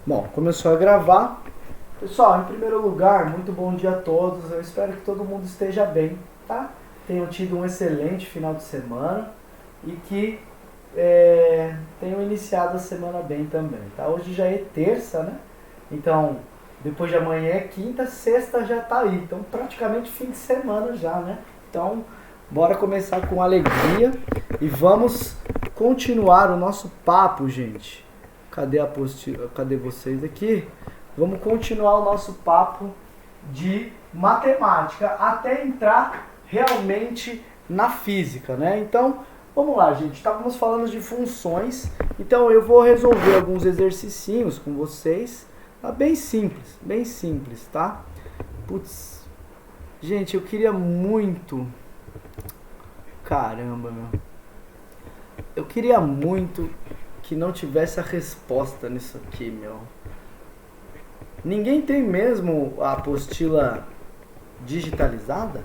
Bom, começou a gravar. Pessoal, em primeiro lugar, muito bom dia a todos. Eu espero que todo mundo esteja bem, tá? Tenham tido um excelente final de semana e que tenham iniciado a semana bem também, tá? Hoje já é terça, né? Então, depois de amanhã é quinta, sexta já tá aí. Então, praticamente fim de semana já, né? Então, bora começar com alegria e vamos continuar o nosso papo, gente. Cadê a apostila? Cadê vocês aqui? Vamos continuar o nosso papo de matemática até entrar realmente na física, né? Então, vamos lá, gente. Estávamos falando de funções, então eu vou resolver alguns exercicinhos com vocês. Tá bem simples, tá? Putz, gente, eu queria muito. Caramba, meu. Eu queria muito que não tivesse a resposta nisso aqui, meu. Ninguém tem mesmo a apostila digitalizada?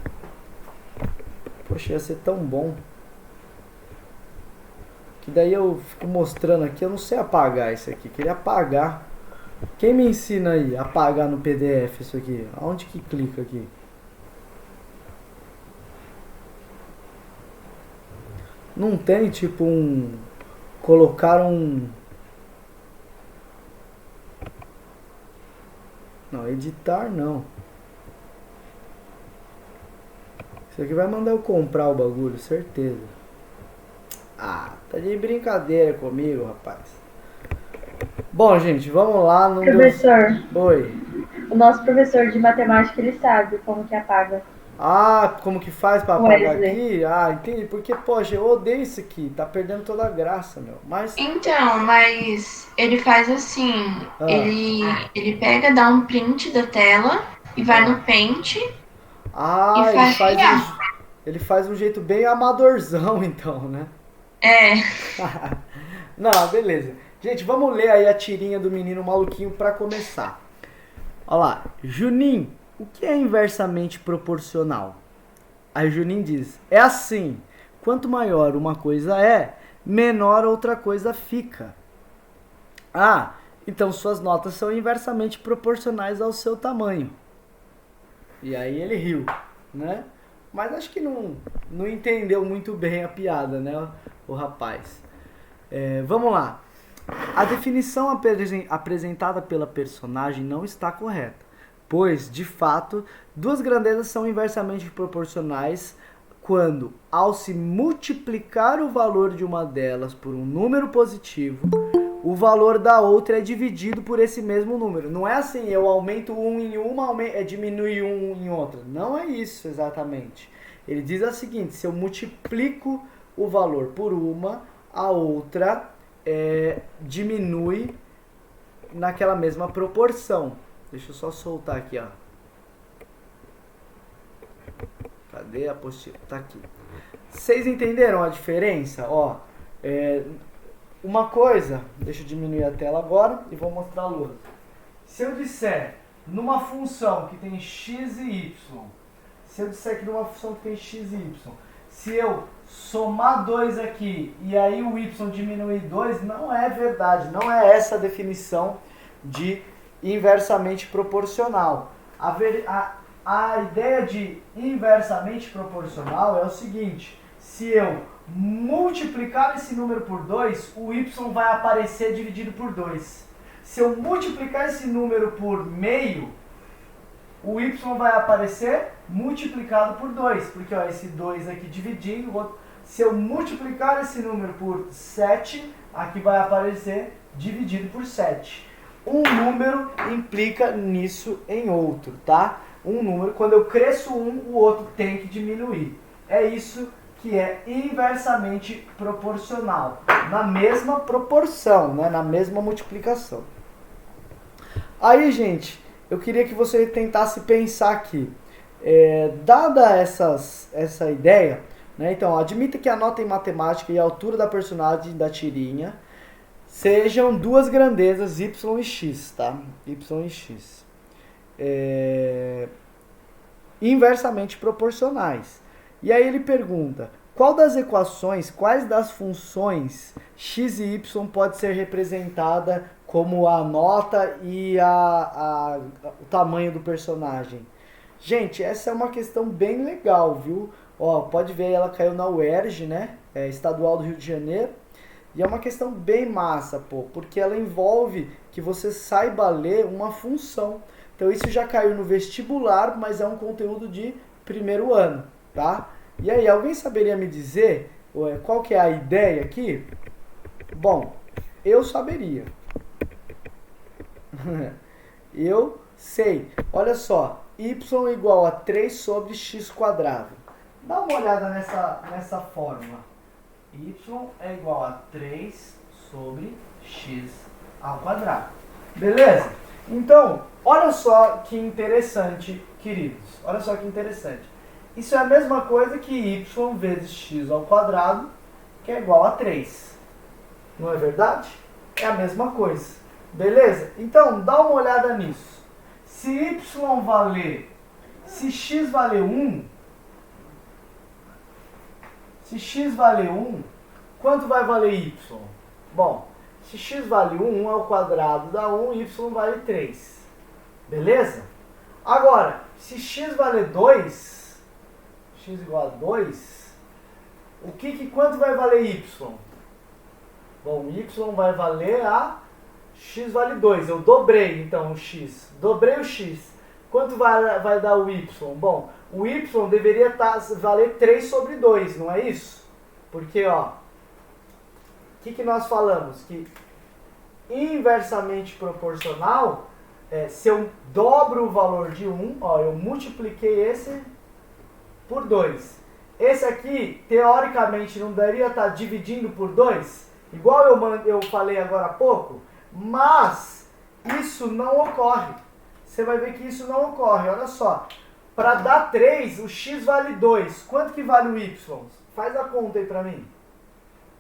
Poxa, ia ser tão bom. Que daí eu fico mostrando aqui, eu não sei apagar isso aqui, queria apagar. Quem me ensina aí a apagar no PDF isso aqui? Aonde que clica aqui? Não tem tipo um... Colocaram um... Não, editar não. Isso aqui vai mandar eu comprar o bagulho, certeza. Ah, tá de brincadeira comigo, rapaz. Bom, gente, vamos lá. Não Professor, deu... Oi. o nosso professor de matemática, ele sabe como que apaga. Ah, como que faz pra O apagar Wesley. aqui? Ah, entendi. Porque, poxa, eu odeio isso aqui. Tá perdendo toda a graça, meu. Mas... Então, mas ele faz assim, Ah, ele pega, dá um print da tela e vai ah. no Paint e Ah, faz criar. ele faz um jeito bem amadorzão, então, né? É, Não, beleza. Gente, vamos ler aí a tirinha do menino maluquinho pra começar. Olha lá. Juninho, o que é inversamente proporcional? Aí Juninho diz, é assim, quanto maior uma coisa é, menor outra coisa fica. Ah, então suas notas são inversamente proporcionais ao seu tamanho. E aí ele riu, né? Mas acho que não entendeu muito bem a piada, né, o rapaz. Vamos lá. A definição apresentada pela personagem não está correta, pois, de fato, duas grandezas são inversamente proporcionais quando, ao se multiplicar o valor de uma delas por um número positivo, o valor da outra é dividido por esse mesmo número. Não é assim, eu aumento um em uma, diminui um em outra. Não é isso exatamente. Ele diz o seguinte, se eu multiplico o valor por uma, a outra diminui naquela mesma proporção. Deixa eu só soltar aqui, ó. Cadê a apostila? Tá aqui. Vocês entenderam a diferença? Ó, uma coisa, deixa eu diminuir a tela agora e vou mostrar a luz. Se eu disser numa função que tem x e y, se eu disser que numa função que tem x e y, se eu somar 2 aqui e aí o y diminuir 2, não é verdade, não é essa a definição de inversamente proporcional. A ideia de inversamente proporcional é o seguinte, se eu multiplicar esse número por 2, o y vai aparecer dividido por 2. Se eu multiplicar esse número por meio, o y vai aparecer multiplicado por 2, porque ó, esse 2 aqui dividindo, se eu multiplicar esse número por 7, aqui vai aparecer dividido por 7. Um número implica nisso em outro, tá? Um número, quando eu cresço um, o outro tem que diminuir. É isso que é inversamente proporcional, na mesma proporção, né? Na mesma multiplicação. Aí, gente, eu queria que você tentasse pensar aqui. Dada essa ideia, né? Então, admita que a nota em matemática e a altura da personagem da tirinha sejam duas grandezas y e x, tá? Y e x. Inversamente proporcionais. E aí ele pergunta, quais das funções x e y pode ser representada como a nota e o tamanho do personagem. Gente, essa é uma questão bem legal, viu? Ó, pode ver, ela caiu na UERJ, né? Estadual do Rio de Janeiro. E é uma questão bem massa, pô, porque ela envolve que você saiba ler uma função. Então isso já caiu no vestibular, mas é um conteúdo de primeiro ano, tá? E aí, alguém saberia me dizer qual que é a ideia aqui? Bom, eu saberia. Eu sei. Olha só, y igual a 3 sobre x quadrado. Dá uma olhada nessa fórmula. Y é igual a 3 sobre x ao quadrado. Beleza? Então, olha só que interessante, queridos. Olha só que interessante. Isso é a mesma coisa que y vezes x ao quadrado, que é igual a 3. Não é verdade? É a mesma coisa. Beleza? Então, dá uma olhada nisso. Se x valer 1, se x valer 1, quanto vai valer y? Bom, se x vale 1, 1 é o quadrado da 1, y vale 3. Beleza? Agora, se x valer 2, x igual a 2, quanto vai valer y? Bom, y vai valer a x vale 2. Eu dobrei, então, o x. Dobrei o x. Quanto vai dar o y? Bom, o y deveria valer 3 sobre 2, não é isso? Porque, ó, o que nós falamos? Que inversamente proporcional, se eu dobro o valor de 1, ó, eu multipliquei esse por 2. Esse aqui, teoricamente, não deveria estar dividindo por 2? Igual eu falei agora há pouco? Mas isso não ocorre. Você vai ver que isso não ocorre. Olha só. Para dar 3, o x vale 2. Quanto que vale o y? Faz a conta aí para mim.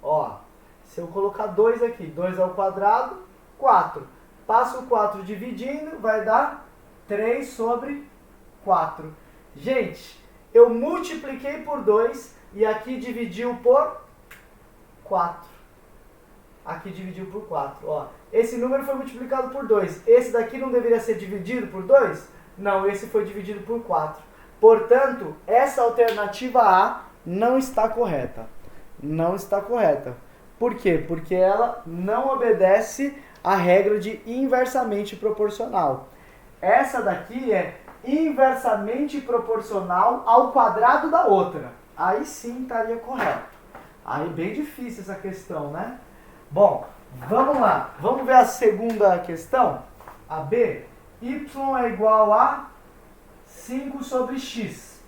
Ó, se eu colocar 2 aqui, 2 ao quadrado, 4. Passa o 4 dividindo, vai dar 3 sobre 4. Gente, eu multipliquei por 2 e aqui dividiu por 4. Aqui dividiu por 4. Ó, esse número foi multiplicado por 2. Esse daqui não deveria ser dividido por 2? Não, esse foi dividido por 4. Portanto, essa alternativa A não está correta. Não está correta. Por quê? Porque ela não obedece à regra de inversamente proporcional. Essa daqui é inversamente proporcional ao quadrado da outra. Aí sim estaria correto. Aí bem difícil essa questão, né? Bom, vamos lá. Vamos ver a segunda questão. A B. Y é igual a 5 sobre x.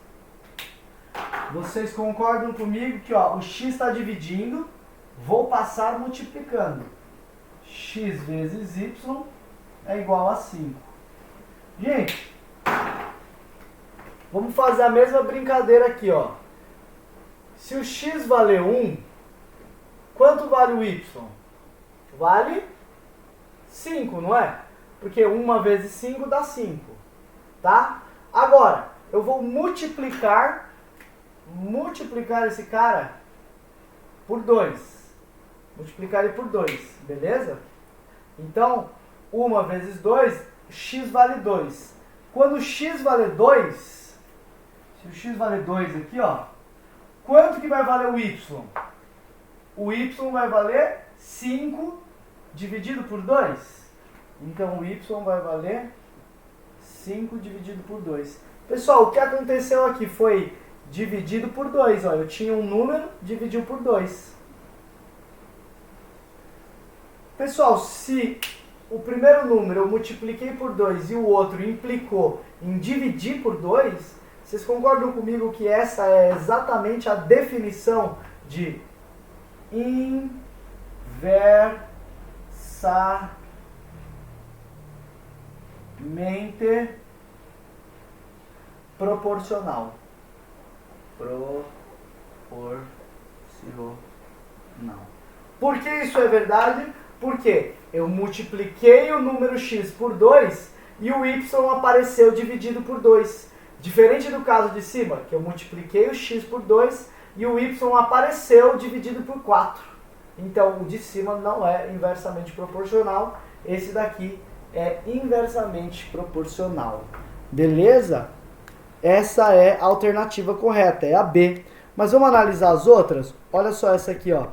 Vocês concordam comigo que ó, o x está dividindo, vou passar multiplicando. X vezes y é igual a 5. Gente, vamos fazer a mesma brincadeira aqui, ó. Se o x valer 1, quanto vale o y? Vale 5, não é? Porque 1 vezes 5 dá 5, tá? Agora, eu vou multiplicar esse cara por 2. Multiplicar ele por 2, beleza? Então, 1 vezes 2, x vale 2. Quando o x vale 2, se o x vale 2 aqui, ó, quanto que vai valer o y? O y vai valer 5 dividido por 2. Então, o y vai valer 5 dividido por 2. Pessoal, o que aconteceu aqui foi dividido por 2. Ó, eu tinha um número, dividiu por 2. Pessoal, se o primeiro número eu multipliquei por 2 e o outro implicou em dividir por 2, vocês concordam comigo que essa é exatamente a definição de inversamente proporcional. Por que isso é verdade? Porque eu multipliquei o número x por 2 e o y apareceu dividido por 2. Diferente do caso de cima, que eu multipliquei o x por 2 e o y apareceu dividido por 4. Então o de cima não é inversamente proporcional, esse daqui é inversamente proporcional. Beleza? Essa é a alternativa correta, é a B. Mas vamos analisar as outras? Olha só essa aqui, ó.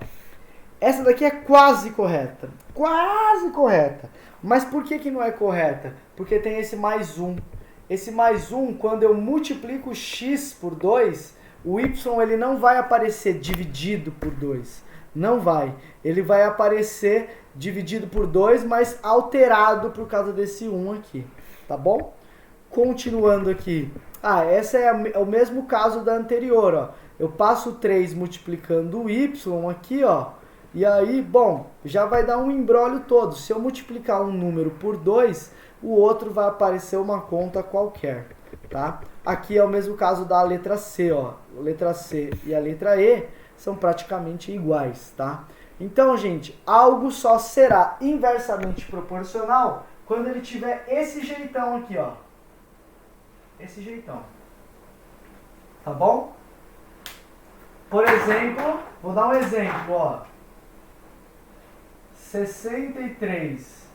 Essa daqui é quase correta. Quase correta. Mas por que não é correta? Porque tem esse mais 1. Esse mais 1, quando eu multiplico x por 2, o y ele não vai aparecer dividido por 2. Não vai. Ele vai aparecer dividido por 2, mas alterado por causa desse 1 aqui. Tá bom? Continuando aqui. Essa é o mesmo caso da anterior, ó. Eu passo 3 multiplicando o y aqui, ó. E aí, bom, já vai dar um embrólio todo. Se eu multiplicar um número por 2, o outro vai aparecer uma conta qualquer, tá? Aqui é o mesmo caso da letra C, ó. A letra C e a letra E são praticamente iguais, tá? Então, gente, algo só será inversamente proporcional quando ele tiver esse jeitão aqui, ó. Esse jeitão. Tá bom? Por exemplo, vou dar um exemplo, ó. 63x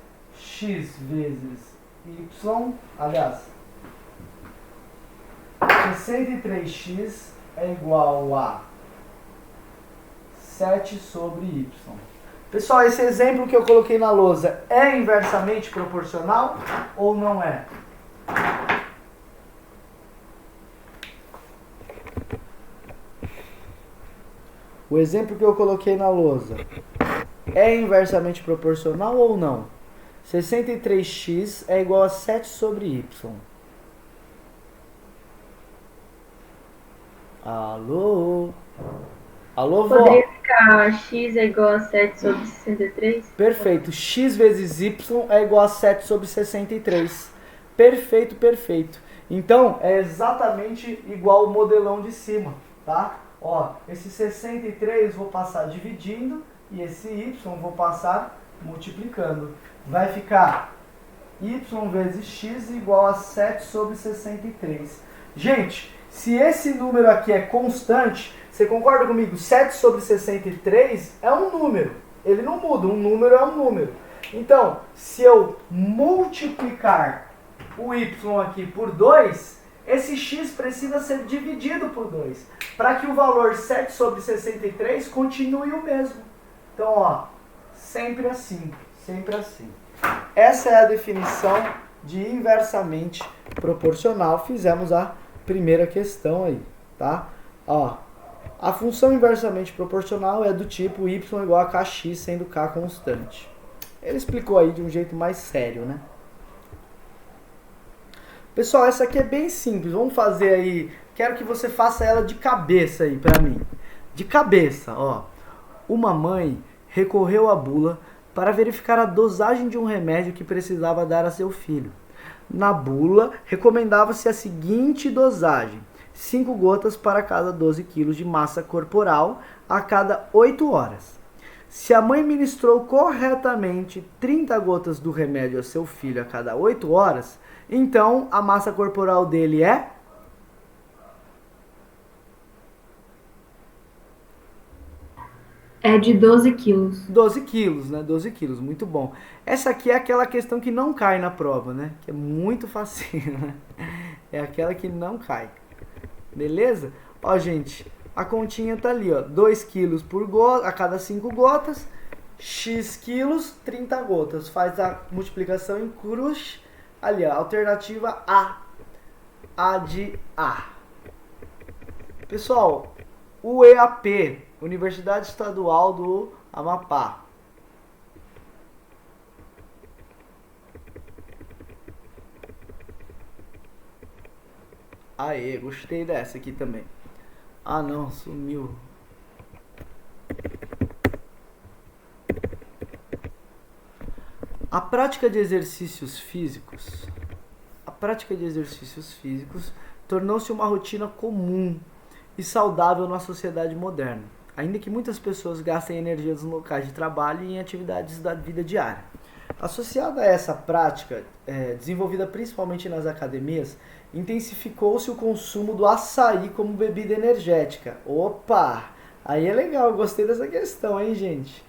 vezes y, aliás, 63x é igual a 7 sobre y. Pessoal, esse exemplo que eu coloquei na lousa é inversamente proporcional ou não é? O exemplo que eu coloquei na lousa é inversamente proporcional ou não? 63x é igual a 7 sobre y. Alô? Alô, vó? Poderia ficar x é igual a 7 sobre 63? Perfeito. X vezes y é igual a 7 sobre 63. Perfeito, perfeito. Então, é exatamente igual o modelão de cima, tá? Ó, esse 63 vou passar dividindo e esse y vou passar multiplicando. Vai ficar y vezes x igual a 7 sobre 63. Gente, se esse número aqui é constante, você concorda comigo? 7 sobre 63 é um número. Ele não muda, um número é um número. Então, se eu multiplicar o y aqui por 2, esse x precisa ser dividido por 2, para que o valor 7 sobre 63 continue o mesmo. Então, ó, sempre assim, sempre assim. Essa é a definição de inversamente proporcional. Fizemos a primeira questão aí, tá? Ó, a função inversamente proporcional é do tipo y igual a kx, sendo k constante. Ele explicou aí de um jeito mais sério, né? Pessoal, essa aqui é bem simples. Vamos fazer aí. Quero que você faça ela de cabeça aí pra mim. De cabeça, ó. Uma mãe recorreu à bula para verificar a dosagem de um remédio que precisava dar a seu filho. Na bula, recomendava-se a seguinte dosagem: 5 gotas para cada 12 kg de massa corporal a cada 8 horas. Se a mãe ministrou corretamente 30 gotas do remédio a seu filho a cada 8 horas, então a massa corporal dele é? É de 12 quilos. 12 quilos, né? 12 quilos, muito bom. Essa aqui é aquela questão que não cai na prova, né? Que é muito facinho, né? É aquela que não cai. Beleza? Ó, gente, a continha tá ali, ó. 2 quilos por gota, a cada 5 gotas. X quilos, 30 gotas. Faz a multiplicação em cruz. Ali, ó, alternativa A. A de A. Pessoal, o EAP, Universidade Estadual do Amapá. Aê, gostei dessa aqui também. Ah não, sumiu. A prática de exercícios físicos tornou-se uma rotina comum e saudável na sociedade moderna, ainda que muitas pessoas gastem energia nos locais de trabalho e em atividades da vida diária. Associada a essa prática, desenvolvida principalmente nas academias, intensificou-se o consumo do açaí como bebida energética. Opa! Aí é legal, eu gostei dessa questão, hein, gente?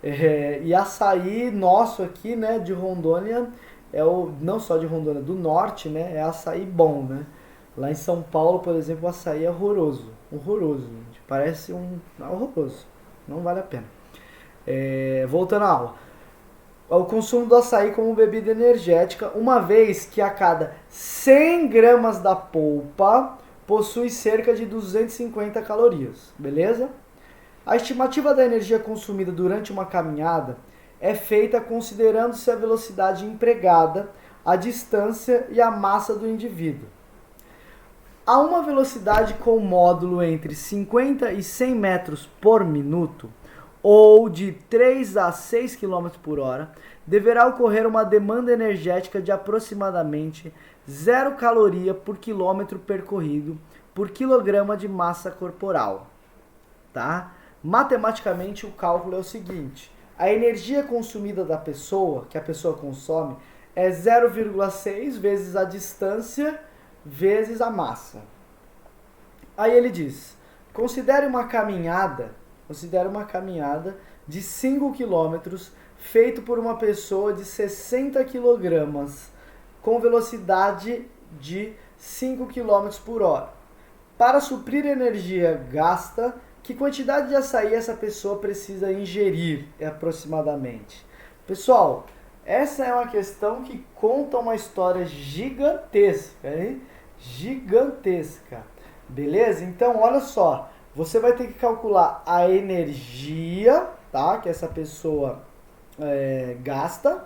E açaí nosso aqui, né, de Rondônia, não só de Rondônia, do norte, né, é açaí bom, né? Lá em São Paulo, por exemplo, o açaí é horroroso. Horroroso, gente. Parece horroroso. Não vale a pena. Voltando à aula. O consumo do açaí como bebida energética, uma vez que a cada 100 gramas da polpa possui cerca de 250 calorias, beleza? A estimativa da energia consumida durante uma caminhada é feita considerando-se a velocidade empregada, a distância e a massa do indivíduo. A uma velocidade com módulo entre 50 e 100 metros por minuto, ou de 3 a 6 km por hora, deverá ocorrer uma demanda energética de aproximadamente 0 caloria por quilômetro percorrido por quilograma de massa corporal. Tá? Matematicamente, o cálculo é o seguinte: a energia consumida da pessoa, que a pessoa consome, é 0,6 vezes a distância vezes a massa. Aí ele diz: considere uma caminhada de 5 km feito por uma pessoa de 60 kg com velocidade de 5 km por hora. Para suprir a energia gasta, que quantidade de açaí essa pessoa precisa ingerir aproximadamente? Pessoal, essa é uma questão que conta uma história gigantesca, hein? Gigantesca. Beleza? Então, olha só. Você vai ter que calcular a energia, tá? Que essa pessoa gasta.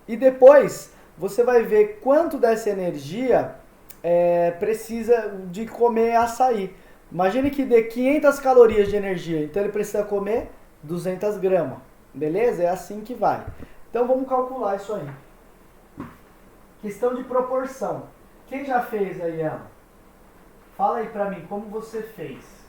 E depois, você vai ver quanto dessa energia precisa de comer açaí. Imagine que dê 500 calorias de energia. Então, ele precisa comer 200 gramas. Beleza? É assim que vai. Então, vamos calcular isso aí. Questão de proporção. Quem já fez aí, ela? Fala aí pra mim, como você fez?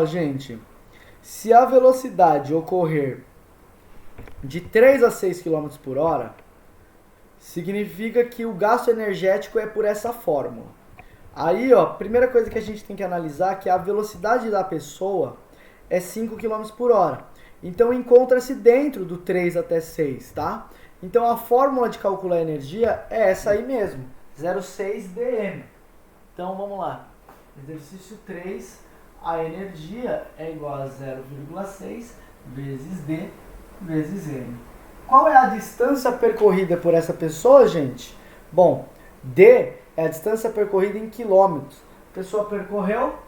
Gente, se a velocidade ocorrer de 3 a 6 km por hora, significa que o gasto energético é por essa fórmula. Aí, primeira coisa que a gente tem que analisar é que a velocidade da pessoa é 5 km por hora. Então, encontra-se dentro do 3 até 6, tá? Então, a fórmula de calcular a energia é essa aí mesmo, 0,6 dm. Então, vamos lá. Exercício 3, a energia é igual a 0,6 vezes D vezes M. Qual é a distância percorrida por essa pessoa, gente? Bom, D é a distância percorrida em quilômetros. A pessoa percorreu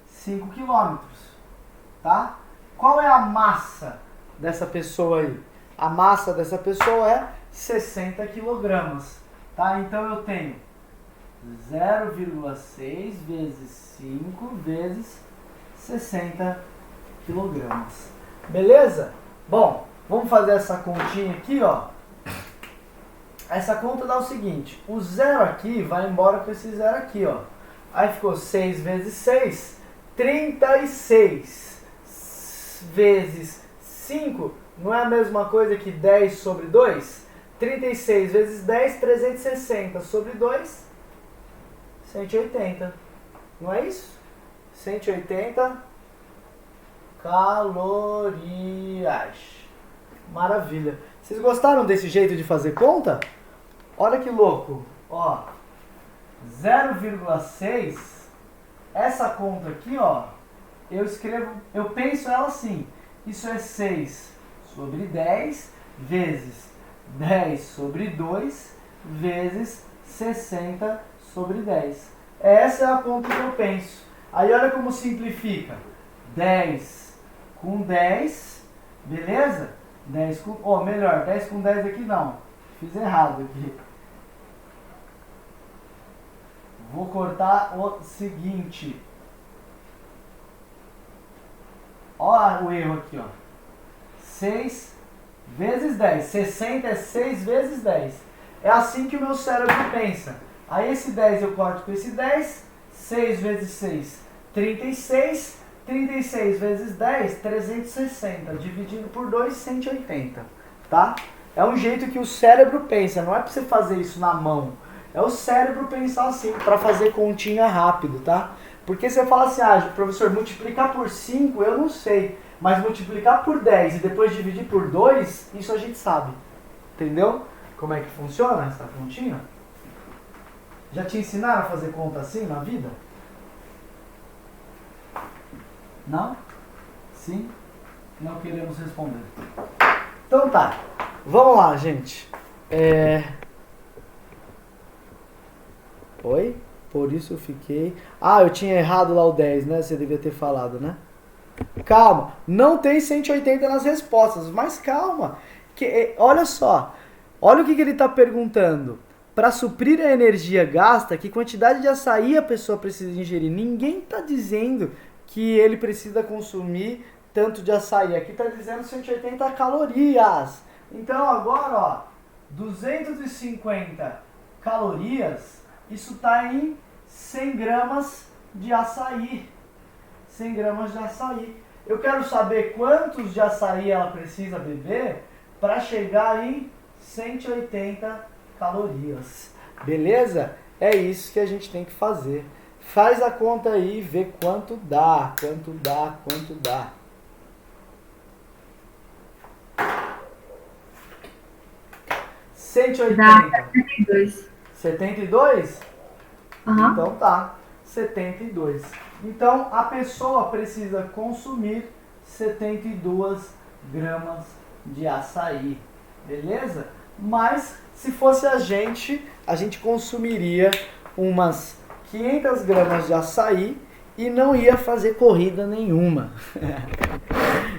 5 quilômetros, tá? Qual é a massa dessa pessoa aí? A massa dessa pessoa é 60 quilogramas, tá? Então eu tenho 0,6 vezes 5 vezes 60 quilogramas. Beleza? Bom, vamos fazer essa continha aqui, Essa conta dá o seguinte: o zero aqui vai embora com esse zero aqui, Aí ficou 6 vezes 6, 36 vezes 5, não é a mesma coisa que 10 sobre 2? 36 vezes 10, 360 sobre 2, 180. Não é isso? 180 calorias. Maravilha. Vocês gostaram desse jeito de fazer conta? Olha que louco. 0,6. Essa conta aqui, eu penso ela assim. Isso é 6 sobre 10 vezes 10 sobre 2 vezes 60 sobre 10. Essa é a conta que eu penso. Aí olha como simplifica. 10 com 10, beleza? 10 com... melhor, 10 com 10 aqui não. Fiz errado aqui. Vou cortar o seguinte. Olha o erro aqui, 6 vezes 10. 60 é 6 vezes 10. É assim que o meu cérebro pensa. Aí esse 10 eu corto com esse 10. 6 vezes 6, 36. 36 vezes 10, 360. Dividido por 2, 180. Tá? É um jeito que o cérebro pensa. Não é pra você fazer isso na mão. É o cérebro pensar assim, para fazer continha rápido, tá? Porque você fala assim, professor, multiplicar por 5 eu não sei. Mas multiplicar por 10 e depois dividir por 2, isso a gente sabe. Entendeu? Como é que funciona essa continha? Já te ensinaram a fazer conta assim na vida? Não? Sim? Não queremos responder. Então tá. Vamos lá, gente. Oi? Por isso eu fiquei... eu tinha errado lá o 10, né? Você devia ter falado, né? Calma. Não tem 180 nas respostas, mas calma. Olha só. Olha o que ele está perguntando. Para suprir a energia gasta, que quantidade de açaí a pessoa precisa ingerir? Ninguém está dizendo que ele precisa consumir tanto de açaí. Aqui está dizendo 180 calorias. Então agora, ó, 250 calorias, isso está em 100 gramas de açaí. 100 gramas de açaí. Eu quero saber quantos de açaí ela precisa beber para chegar em 180 calorias. Beleza? É isso que a gente tem que fazer. Faz a conta aí e vê quanto dá. 180. Dá 72. 72? Uhum. Então tá. 72. Então a pessoa precisa consumir 72 gramas de açaí. Beleza? Mas se fosse a gente consumiria umas 500 gramas de açaí e não ia fazer corrida nenhuma.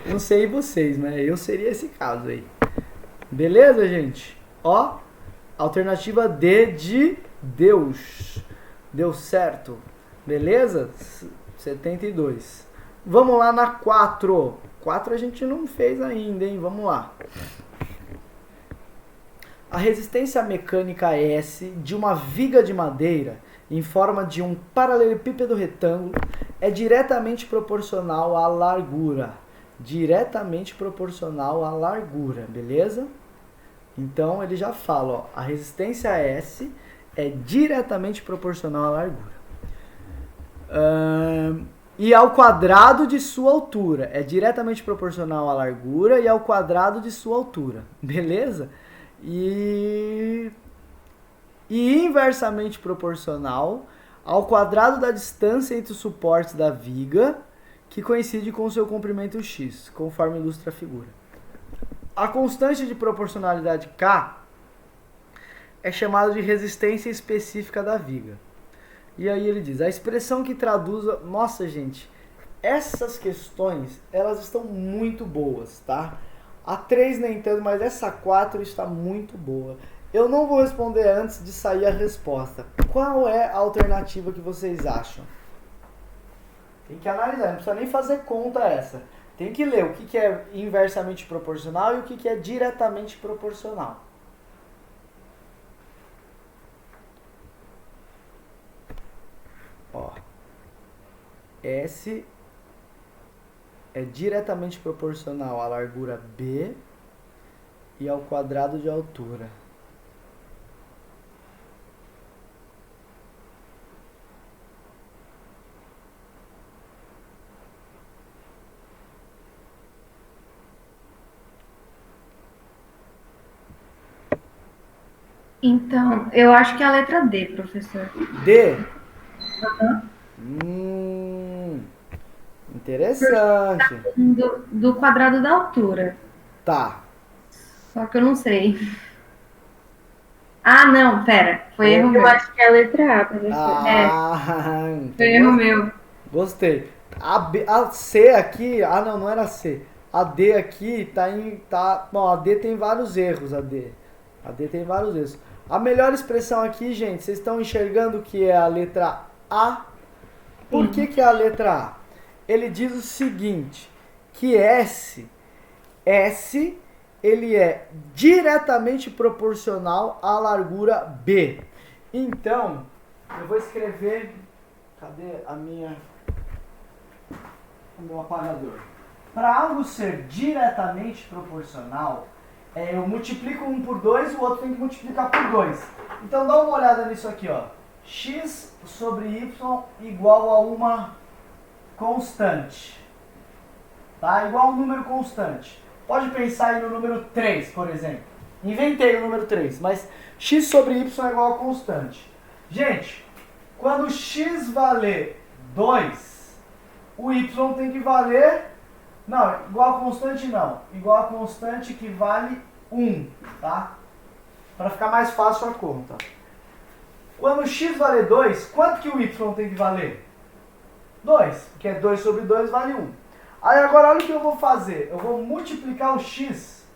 Não sei vocês, mas eu seria esse caso aí. Beleza, gente? Ó, alternativa D de Deus. Deu certo. Beleza? 72. Vamos lá na 4. 4 a gente não fez ainda, hein? Vamos lá. A resistência mecânica S de uma viga de madeira em forma de um paralelepípedo retângulo é diretamente proporcional à largura. Diretamente proporcional à largura, beleza? Então ele já fala, ó, a resistência S é diretamente proporcional à largura. E ao quadrado de sua altura. É diretamente proporcional à largura e ao quadrado de sua altura. Beleza? E inversamente proporcional ao quadrado da distância entre os suportes da viga, que coincide com o seu comprimento x, conforme ilustra a figura. A constante de proporcionalidade K é chamada de resistência específica da viga. E aí ele diz, a expressão que traduz... Nossa, gente, essas questões, elas estão muito boas, tá? A 3 nem tanto, mas essa 4 está muito boa. Eu não vou responder antes de sair a resposta. Qual é a alternativa que vocês acham? Tem que analisar, não precisa nem fazer conta essa. Tem que ler o que é inversamente proporcional e o que é diretamente proporcional. Ó, S é diretamente proporcional à largura B e ao quadrado de altura. Então, eu acho que é a letra D, professor. D? Uhum. Interessante. Do quadrado da altura. Tá. Só que eu não sei. Ah, não, pera. Foi erro meu. Eu acho que é a letra A, professor. Então Foi erro meu. Gostei. A C aqui... não, não era a C. A D aqui Bom, a D tem vários erros, a D. A D tem vários erros. A melhor expressão aqui, gente, vocês estão enxergando que é a letra A? Por que é a letra A? Ele diz o seguinte, que S ele é diretamente proporcional à largura B. Então, eu vou escrever... Cadê o meu apagador? Para algo ser diretamente proporcional, eu multiplico um por 2, o outro tem que multiplicar por 2. Então dá uma olhada nisso aqui, ó. X sobre y igual a uma constante. Tá? Igual a um número constante. Pode pensar aí no número 3, por exemplo. Inventei o número 3, mas x sobre y é igual a constante. Gente, quando x valer 2, o y tem que valer... Não, igual a constante não. Igual a constante que vale 1, tá? Para ficar mais fácil a conta. Quando x valer 2, quanto que o y tem que valer? 2, porque 2 sobre 2 vale 1. Aí agora olha o que eu vou fazer. Eu vou multiplicar o x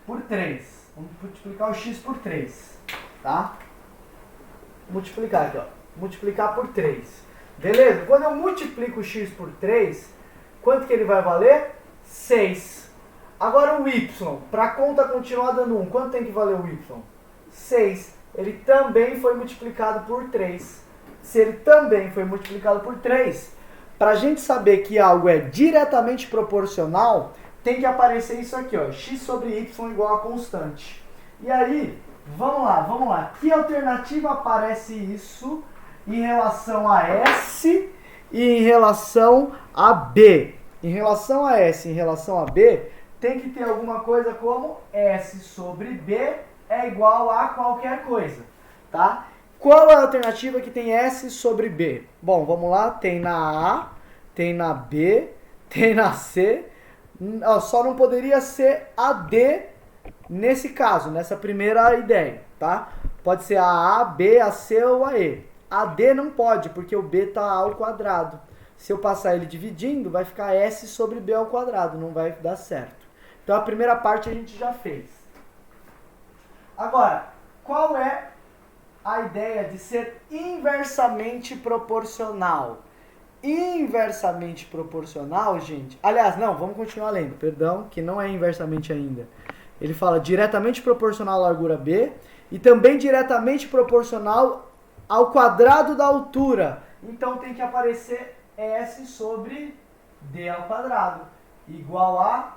por 3. Vamos multiplicar o x por 3, tá? Multiplicar aqui, ó. Multiplicar por 3. Beleza? Quando eu multiplico o x por 3, quanto que ele vai valer? 6. Agora o y, para a conta continuar dando 1, quanto tem que valer o y? 6. Ele também foi multiplicado por 3. Se ele também foi multiplicado por 3, para a gente saber que algo é diretamente proporcional, tem que aparecer isso aqui, ó, x sobre y igual a constante. E aí, vamos lá. Que alternativa aparece isso em relação a S e em relação a B? Em relação a S e em relação a B, tem que ter alguma coisa como S sobre B é igual a qualquer coisa, tá? Qual é a alternativa que tem S sobre B? Bom, vamos lá, tem na A, tem na B, tem na C, só não poderia ser a D nesse caso, nessa primeira ideia, tá? Pode ser a B, a C ou a E. A D não pode, porque o B está ao quadrado. Se eu passar ele dividindo, vai ficar S sobre B ao quadrado, não vai dar certo. Então a primeira parte a gente já fez. Agora, qual é a ideia de ser inversamente proporcional? Inversamente proporcional, gente... Aliás, não, vamos continuar lendo, perdão, que não é inversamente ainda. Ele fala diretamente proporcional à largura B e também diretamente proporcional ao quadrado da altura. Então tem que aparecer S sobre D ao quadrado, igual a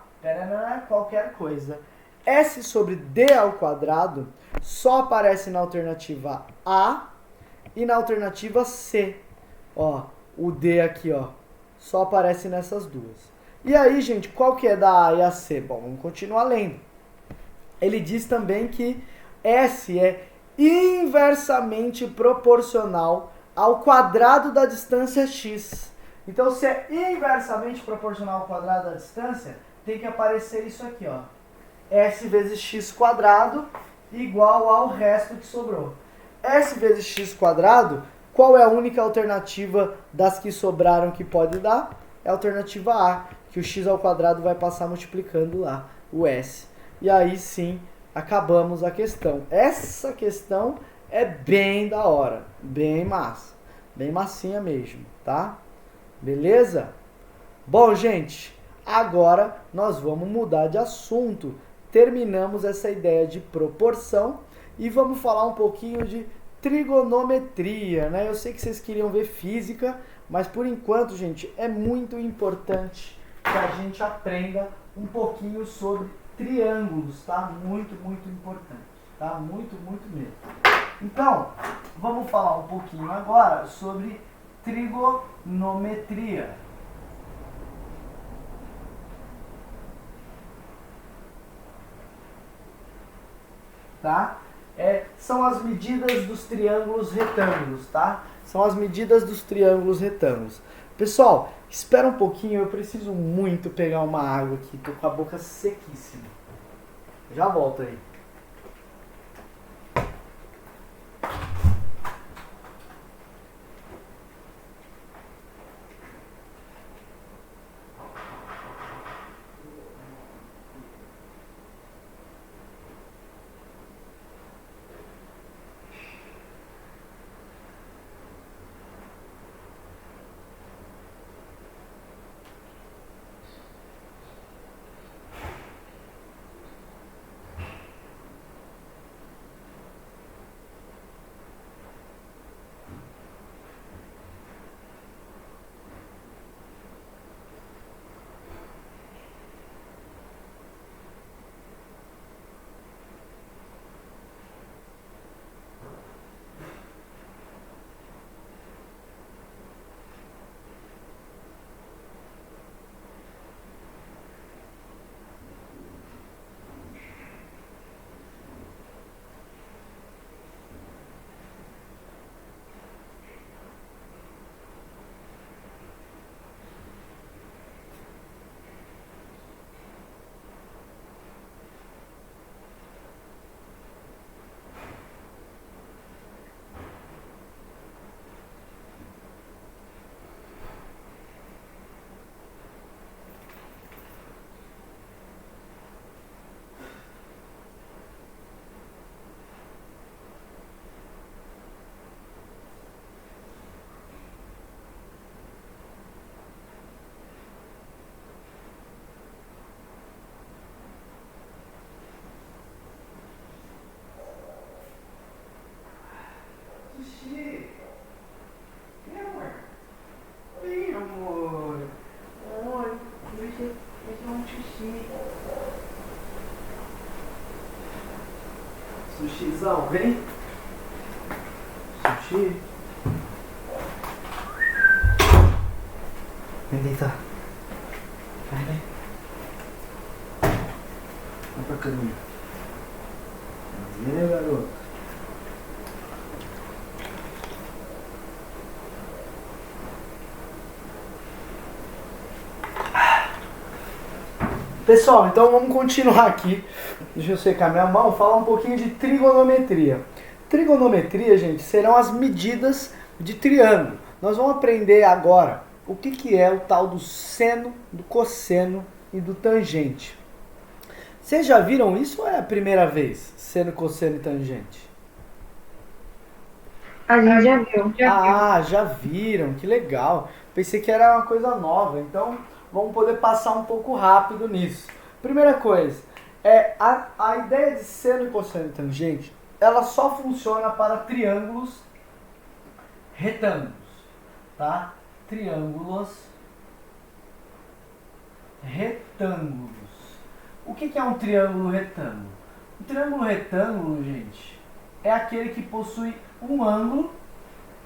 qualquer coisa. S sobre D ao quadrado só aparece na alternativa A e na alternativa C. Ó, o D aqui, ó, só aparece nessas duas. E aí, gente, qual que é da A e a C? Bom, vamos continuar lendo. Ele diz também que S é inversamente proporcional ao quadrado da distância x. Então, se é inversamente proporcional ao quadrado da distância, tem que aparecer isso aqui, ó. S vezes x quadrado igual ao resto que sobrou. S vezes x quadrado, qual é a única alternativa das que sobraram que pode dar? É a alternativa A, que o x ao quadrado vai passar multiplicando lá o S. E aí sim, acabamos a questão. Essa questão é bem da hora, bem massa, bem massinha mesmo, tá? Beleza? Bom, gente, agora nós vamos mudar de assunto. Terminamos essa ideia de proporção e vamos falar um pouquinho de trigonometria, né? Eu sei que vocês queriam ver física, mas por enquanto, gente, é muito importante que a gente aprenda um pouquinho sobre triângulos, tá? Muito, muito importante, tá? Muito, muito mesmo. Então, vamos falar um pouquinho agora sobre trigonometria. Tá? São as medidas dos triângulos retângulos, tá? São as medidas dos triângulos retângulos. Pessoal, espera um pouquinho, eu preciso muito pegar uma água aqui, tô com a boca sequíssima. Já volto aí. xixi. Vem, amor. Vem, amor. Oi, deixa um xixi. Sushizão, vem. Sushi. Vem deitar. Vem. Vai pra caminha. Vem, garoto. Pessoal, então vamos continuar aqui. Deixa eu secar minha mão, falar um pouquinho de trigonometria. Trigonometria, gente, serão as medidas de triângulo. Nós vamos aprender agora o que é o tal do seno, do cosseno e do tangente. Vocês já viram isso ou é a primeira vez? Seno, cosseno e tangente? A gente já viu. Já viram, que legal. Pensei que era uma coisa nova, então vamos poder passar um pouco rápido nisso. Primeira coisa, a ideia de seno, cosseno e tangente, ela só funciona para triângulos retângulos, tá? Triângulos retângulos. O que é um triângulo retângulo? Um triângulo retângulo, gente, é aquele que possui um ângulo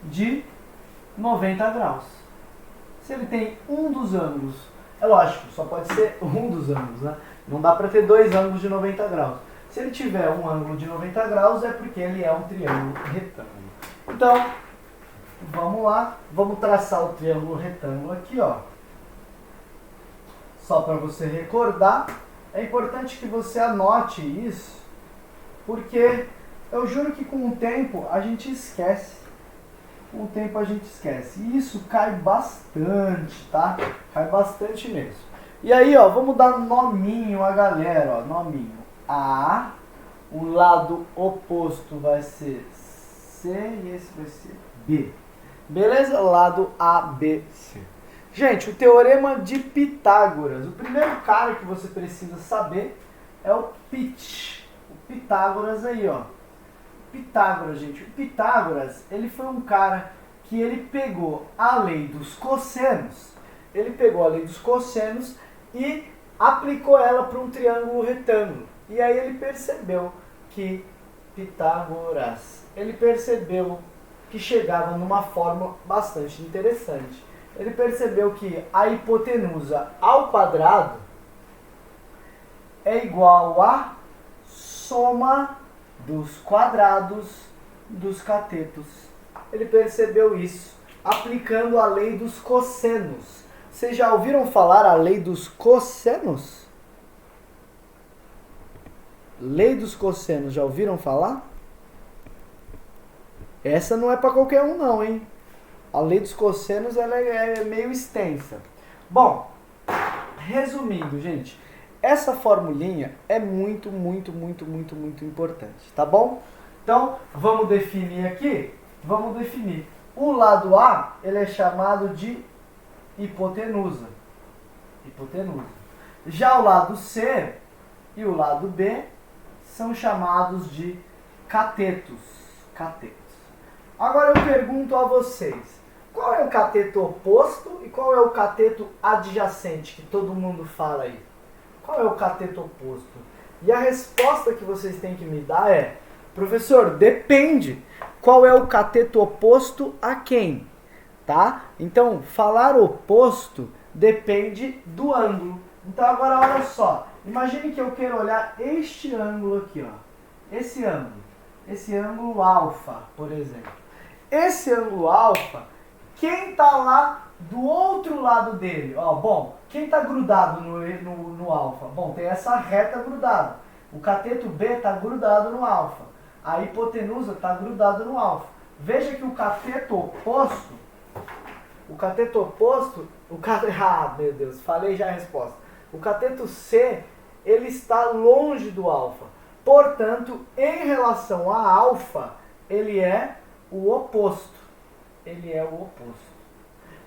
de 90 graus. Se ele tem um dos ângulos, é lógico, só pode ser um dos ângulos, né? Não dá para ter dois ângulos de 90 graus. Se ele tiver um ângulo de 90 graus, é porque ele é um triângulo retângulo. Então, vamos lá, vamos traçar o triângulo retângulo aqui, ó. Só para você recordar, é importante que você anote isso, porque eu juro que com o tempo a gente esquece. Com o tempo a gente esquece. E isso cai bastante, tá? Cai bastante mesmo. E aí, ó, vamos dar nominho a galera, ó. Nominho A. O lado oposto vai ser C e esse vai ser B. Beleza? Lado A, B, C. Gente, o teorema de Pitágoras. O primeiro cara que você precisa saber é o Pitágoras aí, ó. Pitágoras, gente. O Pitágoras, ele foi um cara que ele pegou a lei dos cossenos. Ele pegou a lei dos cossenos e aplicou ela para um triângulo retângulo. E aí ele percebeu que Pitágoras, ele percebeu que chegava numa fórmula bastante interessante. Ele percebeu que a hipotenusa ao quadrado é igual a soma dos quadrados dos catetos. Ele percebeu isso aplicando a lei dos cossenos. Vocês já ouviram falar a lei dos cossenos? Lei dos cossenos, já ouviram falar? Essa não é para qualquer um não, hein? A lei dos cossenos ela é meio extensa. Bom, resumindo, gente, essa formulinha é muito importante, tá bom? Então, vamos definir aqui. Vamos definir. O lado A, ele é chamado de hipotenusa. Hipotenusa. Já o lado C e o lado B são chamados de catetos. Catetos. Agora eu pergunto a vocês, qual é o cateto oposto e qual é o cateto adjacente que todo mundo fala aí? Qual é o cateto oposto? E a resposta que vocês têm que me dar é, professor, depende. Qual é o cateto oposto a quem? Tá? Então, falar oposto depende do ângulo. Então agora olha só, imagine que eu quero olhar este ângulo aqui, ó. Esse ângulo alfa, por exemplo. Esse ângulo alfa, quem está lá do outro lado dele? Ó, bom, quem está grudado no alfa? Bom, tem essa reta grudada. O cateto B está grudado no alfa. A hipotenusa está grudada no alfa. Veja que o cateto oposto, ah, meu Deus, falei já a resposta. O cateto C, ele está longe do alfa. Portanto, em relação a alfa, ele é o oposto. Ele é o oposto.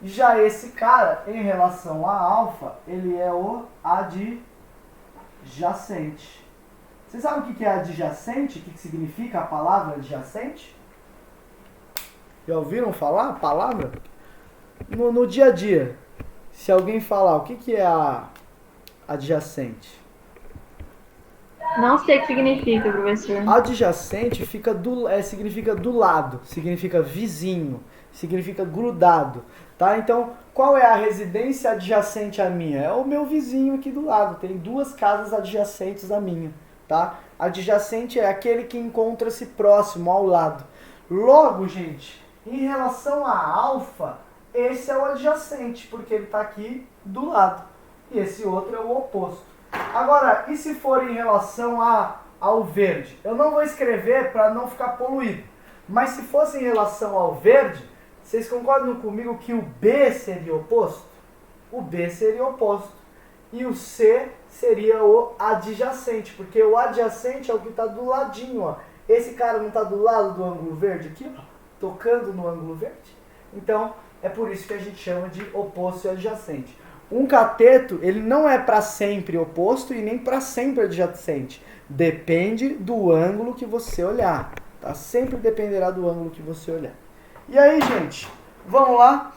Já esse cara, em relação a alfa, ele é o adjacente. Você sabe o que é adjacente? O que significa a palavra adjacente? Já ouviram falar a palavra? No dia a dia, se alguém falar o que é a adjacente? Não sei o que significa, professor. Adjacente significa do lado, significa vizinho, significa grudado, tá? Então, qual é a residência adjacente à minha? É o meu vizinho aqui do lado, tem 2 casas adjacentes à minha, tá? Adjacente é aquele que encontra-se próximo, ao lado. Logo, gente, em relação a alfa, esse é o adjacente, porque ele está aqui do lado, e esse outro é o oposto. Agora, e se for em relação ao verde? Eu não vou escrever para não ficar poluído. Mas se fosse em relação ao verde, vocês concordam comigo que o B seria oposto? O B seria oposto. E o C seria o adjacente, porque o adjacente é o que está do ladinho, ó. Esse cara não está do lado do ângulo verde aqui, ó, tocando no ângulo verde? Então, é por isso que a gente chama de oposto e adjacente. Um cateto, ele não é para sempre oposto e nem para sempre adjacente. Depende do ângulo que você olhar. Tá? Sempre dependerá do ângulo que você olhar. E aí, gente, vamos lá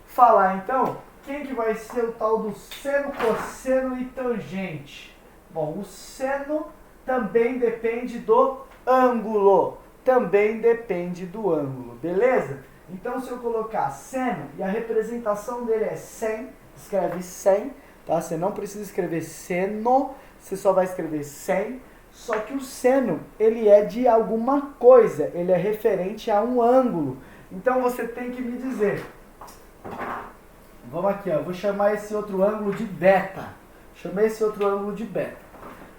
falar então quem que vai ser o tal do seno, cosseno e tangente. Bom, o seno também depende do ângulo. Também depende do ângulo, beleza? Então, se eu colocar seno e a representação dele é 100, escreve 100, tá? Você não precisa escrever seno, você só vai escrever 100. Só que o seno, ele é de alguma coisa, ele é referente a um ângulo. Então você tem que me dizer. Vamos aqui, ó, vou chamar esse outro ângulo de beta. Chamei esse outro ângulo de beta.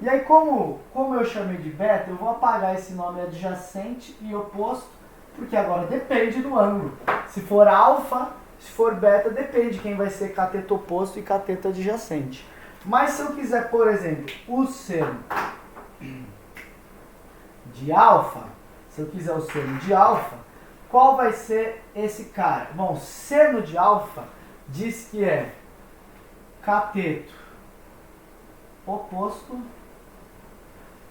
E aí, como eu chamei de beta, eu vou apagar esse nome adjacente e oposto, porque agora depende do ângulo. Se for alfa, se for beta, depende quem vai ser cateto oposto e cateto adjacente. Mas se eu quiser, por exemplo, o seno de alfa, se eu quiser o seno de alfa, qual vai ser esse cara? Bom, seno de alfa diz que é cateto oposto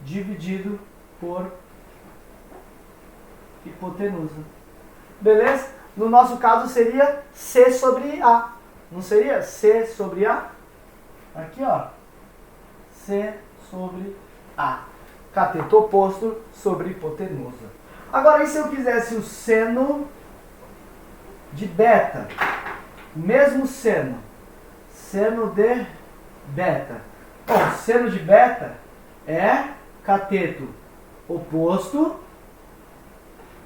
dividido por hipotenusa. Beleza? No nosso caso seria C sobre A. Não seria? C sobre A? Aqui, ó. C sobre A. Cateto oposto sobre hipotenusa. Agora, e se eu quisesse o seno de beta? Mesmo seno. Seno de beta. Bom, seno de beta é cateto oposto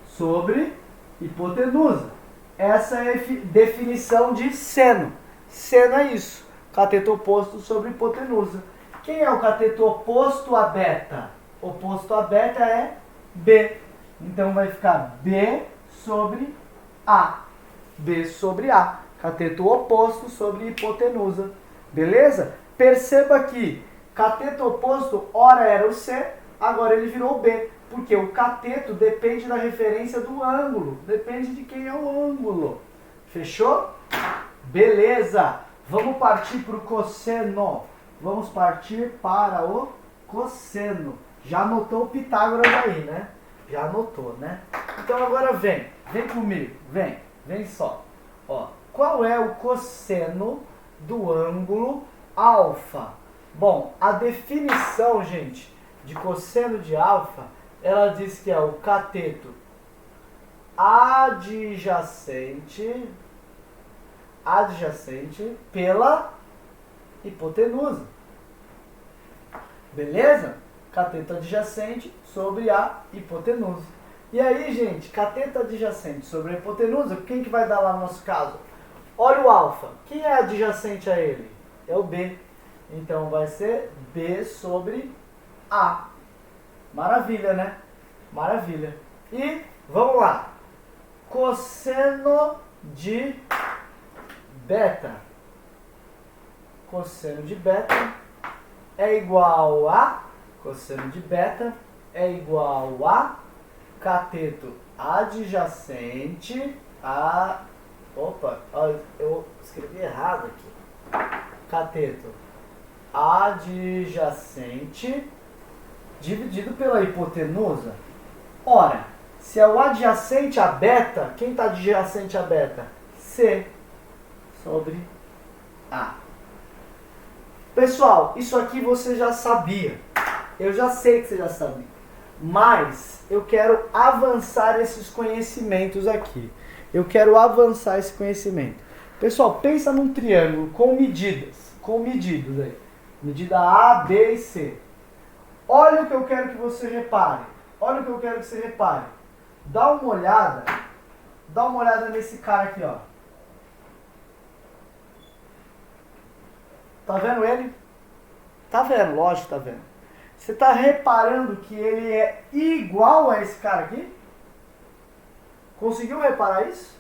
sobre hipotenusa. Essa é a definição de seno. Seno é isso. Cateto oposto sobre hipotenusa. Quem é o cateto oposto a beta? Oposto a beta é B. Então vai ficar B sobre A. B sobre A. Cateto oposto sobre hipotenusa. Beleza? Perceba que cateto oposto, ora era o C, agora ele virou B. Porque o cateto depende da referência do ângulo. Depende de quem é o ângulo. Fechou? Beleza. Vamos partir para o cosseno. Vamos partir para o cosseno. Já anotou o Pitágoras aí, né? Já anotou, né? Então agora vem comigo, vem só. Ó, qual é o cosseno do ângulo alfa? Bom, a definição, gente, de cosseno de alfa, ela diz que é o cateto adjacente pela hipotenusa. Beleza? Cateto adjacente sobre a hipotenusa. E aí, gente, cateto adjacente sobre a hipotenusa, quem que vai dar lá no nosso caso? Olha o alfa. Quem é adjacente a ele? É o B. Então vai ser B sobre A. Maravilha, né? Maravilha. E vamos lá. Cosseno de beta. Cosseno de beta é igual a... Cosseno de beta é igual a cateto adjacente a... Opa, eu escrevi errado aqui. Cateto adjacente dividido pela hipotenusa. Ora, Se é o adjacente a beta, quem está adjacente a beta? C sobre A. Pessoal, isso aqui você já sabia. Eu já sei que você já sabia. Mas eu quero avançar esses conhecimentos aqui. Eu quero avançar esse conhecimento. Pessoal, pensa num triângulo com medidas. Com medidas aí. Medida A, B e C. Olha o que eu quero que você repare. Olha o que eu quero que você repare. Dá uma olhada nesse cara aqui, ó. Tá vendo ele? Tá vendo, lógico que tá vendo. Você tá reparando que ele é igual a esse cara aqui? Conseguiu reparar isso?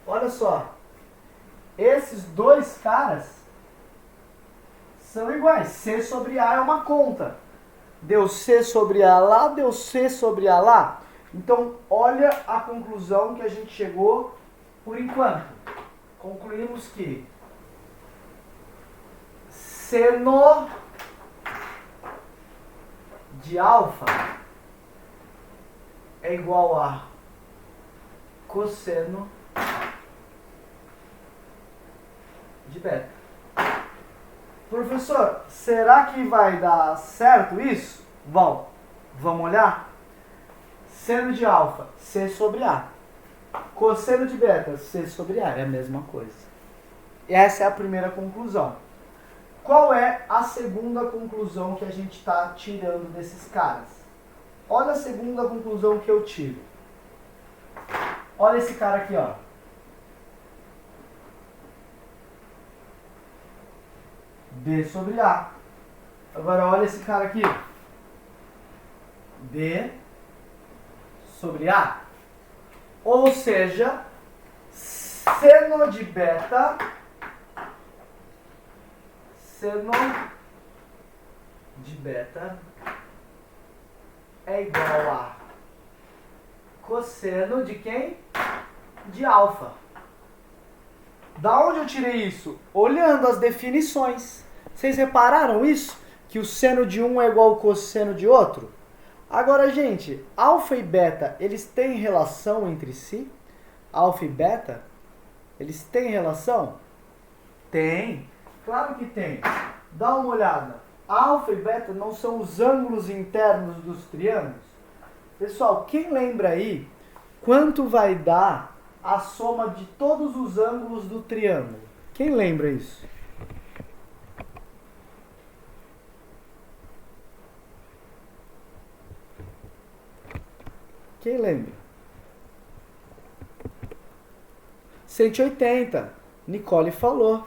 Olha só. Esses dois caras são iguais. C sobre A é uma conta. Deu C sobre A lá, deu C sobre A lá. Então, olha a conclusão que a gente chegou por enquanto. Concluímos que seno de alfa é igual a cosseno de beta. Professor, será que vai dar certo isso? Vamos olhar? Seno de alfa, C sobre A. Cosseno de beta, C sobre A. É a mesma coisa. E essa é a primeira conclusão. Qual é a segunda conclusão que a gente está tirando desses caras? Olha a segunda conclusão que eu tiro. Olha esse cara aqui, ó. B sobre A. Agora olha esse cara aqui. B sobre A. Ou seja, seno de beta, é igual a cosseno de quem? De alfa. Da onde eu tirei isso? Olhando as definições. Vocês repararam isso? Que o seno de um é igual ao cosseno de outro? Agora, gente, alfa e beta, eles têm relação entre si? Alfa e beta, eles têm relação? Tem. Claro que tem. Dá uma olhada. Alfa e beta não são os ângulos internos dos triângulos? Pessoal, quem lembra aí quanto vai dar a soma de todos os ângulos do triângulo? Quem lembra isso? Quem lembra? 180. Nicole falou.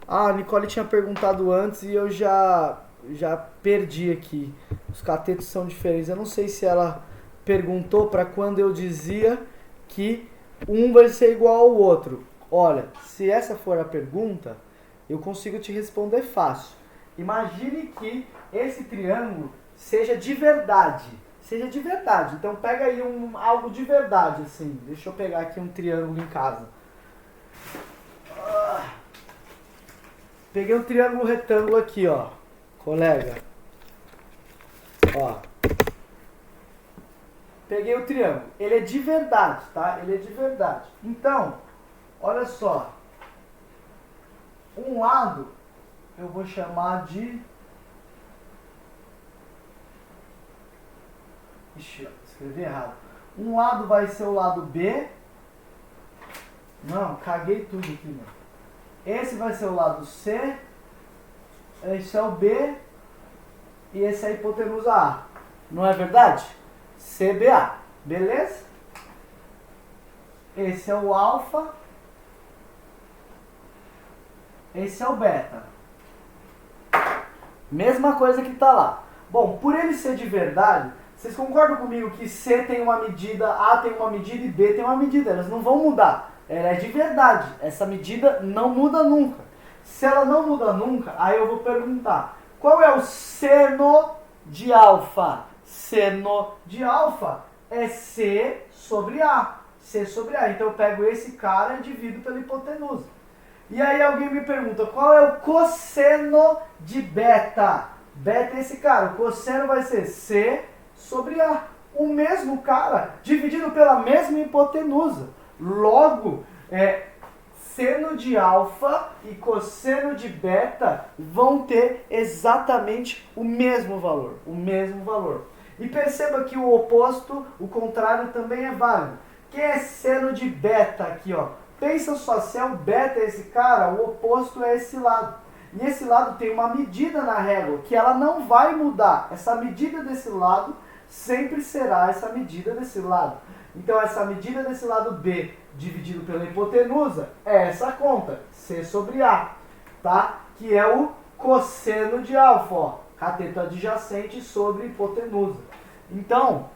Ah, a Nicole tinha perguntado antes e eu já perdi aqui. Os catetos são diferentes. Eu não sei se ela perguntou para quando eu dizia que um vai ser igual ao outro. Olha, se essa for a pergunta, eu consigo te responder fácil. Imagine que esse triângulo seja de verdade. Seja de verdade. Então pega aí algo de verdade, assim. Deixa eu pegar aqui um triângulo em casa. Peguei um triângulo retângulo aqui, ó. Colega. Ó. Peguei o triângulo. Ele é de verdade, tá? Ele é de verdade. Então, olha só. Um lado eu vou chamar de... Ixi, escrevi errado. Um lado vai ser o lado B. Não, caguei tudo aqui, mano. Esse vai ser o lado C. Esse é o B. E esse é a hipotenusa A. Não é verdade? CBA. Beleza? Esse é o alfa. Esse é o beta. Mesma coisa que tá lá. Bom, por ele ser de verdade, vocês concordam comigo que C tem uma medida, A tem uma medida e B tem uma medida? Elas não vão mudar. Ela é de verdade. Essa medida não muda nunca. Se ela não muda nunca, aí eu vou perguntar. Qual é o seno de alfa? Seno de alfa é C sobre A. C sobre A. Então eu pego esse cara e divido pela hipotenusa. E aí alguém me pergunta, qual é o cosseno de beta? Beta é esse cara. O cosseno vai ser C sobre A. O mesmo cara dividido pela mesma hipotenusa. Logo, seno de alfa e cosseno de beta vão ter exatamente o mesmo valor. O mesmo valor. E perceba que o oposto, o contrário, também é válido. Quem é seno de beta aqui, ó? Pensa só, se é o beta esse cara, o oposto é esse lado. E esse lado tem uma medida na régua, que ela não vai mudar. Essa medida desse lado sempre será essa medida desse lado. Então essa medida desse lado B dividido pela hipotenusa é essa conta, C sobre A, tá? Que é o cosseno de alfa, ó, cateto adjacente sobre hipotenusa. Então,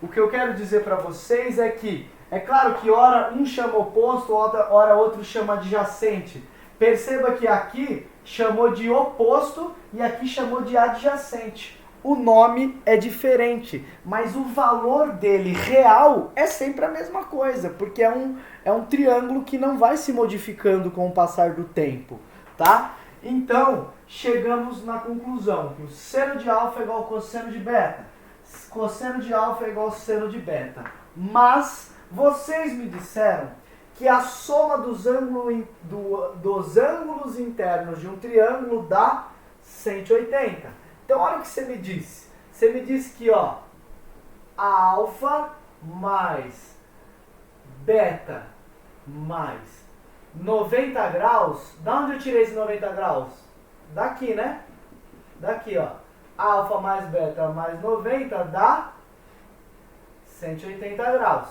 o que eu quero dizer para vocês é que, é claro que ora um chama oposto, ora outro chama adjacente. Perceba que aqui chamou de oposto e aqui chamou de adjacente. O nome é diferente, mas o valor dele real é sempre a mesma coisa, porque é um triângulo que não vai se modificando com o passar do tempo, tá? Então, chegamos na conclusão que o seno de alfa é igual ao cosseno de beta, cosseno de alfa é igual ao seno de beta. Mas vocês me disseram que a soma dos ângulos internos de um triângulo dá 180. Então, olha o que você me disse. Você me disse que, ó, alfa mais beta mais 90 graus. Da onde eu tirei esse 90 graus? Daqui, né? Daqui, ó. Alfa mais beta mais 90 dá 180 graus.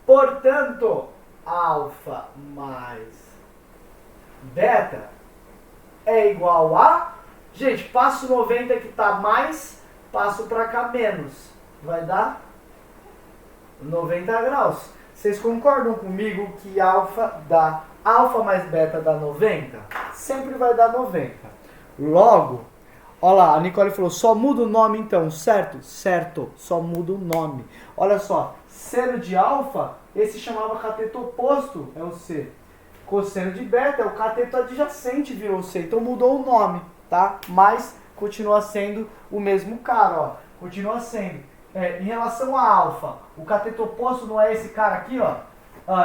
Portanto, alfa mais beta é igual a... Gente, passo 90 que está mais, passo para cá menos. Vai dar 90 graus. Vocês concordam comigo que alfa mais beta dá 90? Sempre vai dar 90. Logo, olha lá, a Nicole falou, só muda o nome então, certo? Certo, só muda o nome. Olha só, seno de alfa, esse chamava cateto oposto, é o C. Cosseno de beta é o cateto adjacente, virou C, então mudou o nome. Tá? Mas continua sendo o mesmo cara, ó. Continua sendo. Em relação a alfa, o cateto oposto não é esse cara aqui, ó.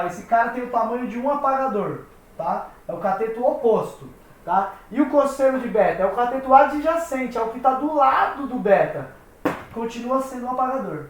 Esse cara tem o tamanho de um apagador, tá? É o cateto oposto, tá? E o cosseno de beta é o cateto adjacente, é o que está do lado do beta. Continua sendo um apagador.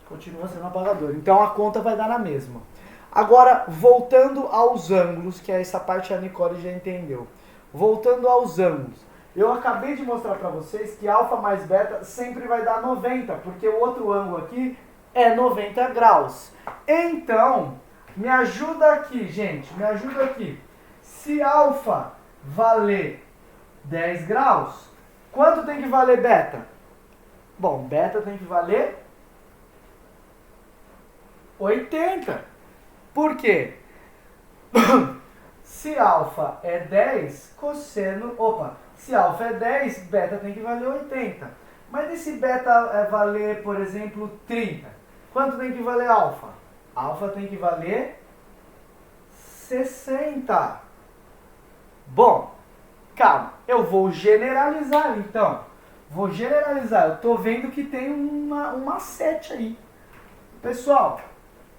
Continua sendo um apagador. Então a conta vai dar na mesma. Agora, voltando aos ângulos, que essa parte a Nicole já entendeu. Voltando aos ângulos. Eu acabei de mostrar para vocês que alfa mais beta sempre vai dar 90, porque o outro ângulo aqui é 90 graus. Então, me ajuda aqui, gente, me ajuda aqui. Se alfa valer 10 graus, quanto tem que valer beta? Bom, beta tem que valer 80. Por quê? Se alfa é 10, cosseno... Se alfa é 10, beta tem que valer 80. Mas e se beta valer, por exemplo, 30? Quanto tem que valer alfa? Alfa tem que valer 60. Bom, calma. Eu vou generalizar, então. Vou generalizar. Eu estou vendo que tem uma macete aí. Pessoal,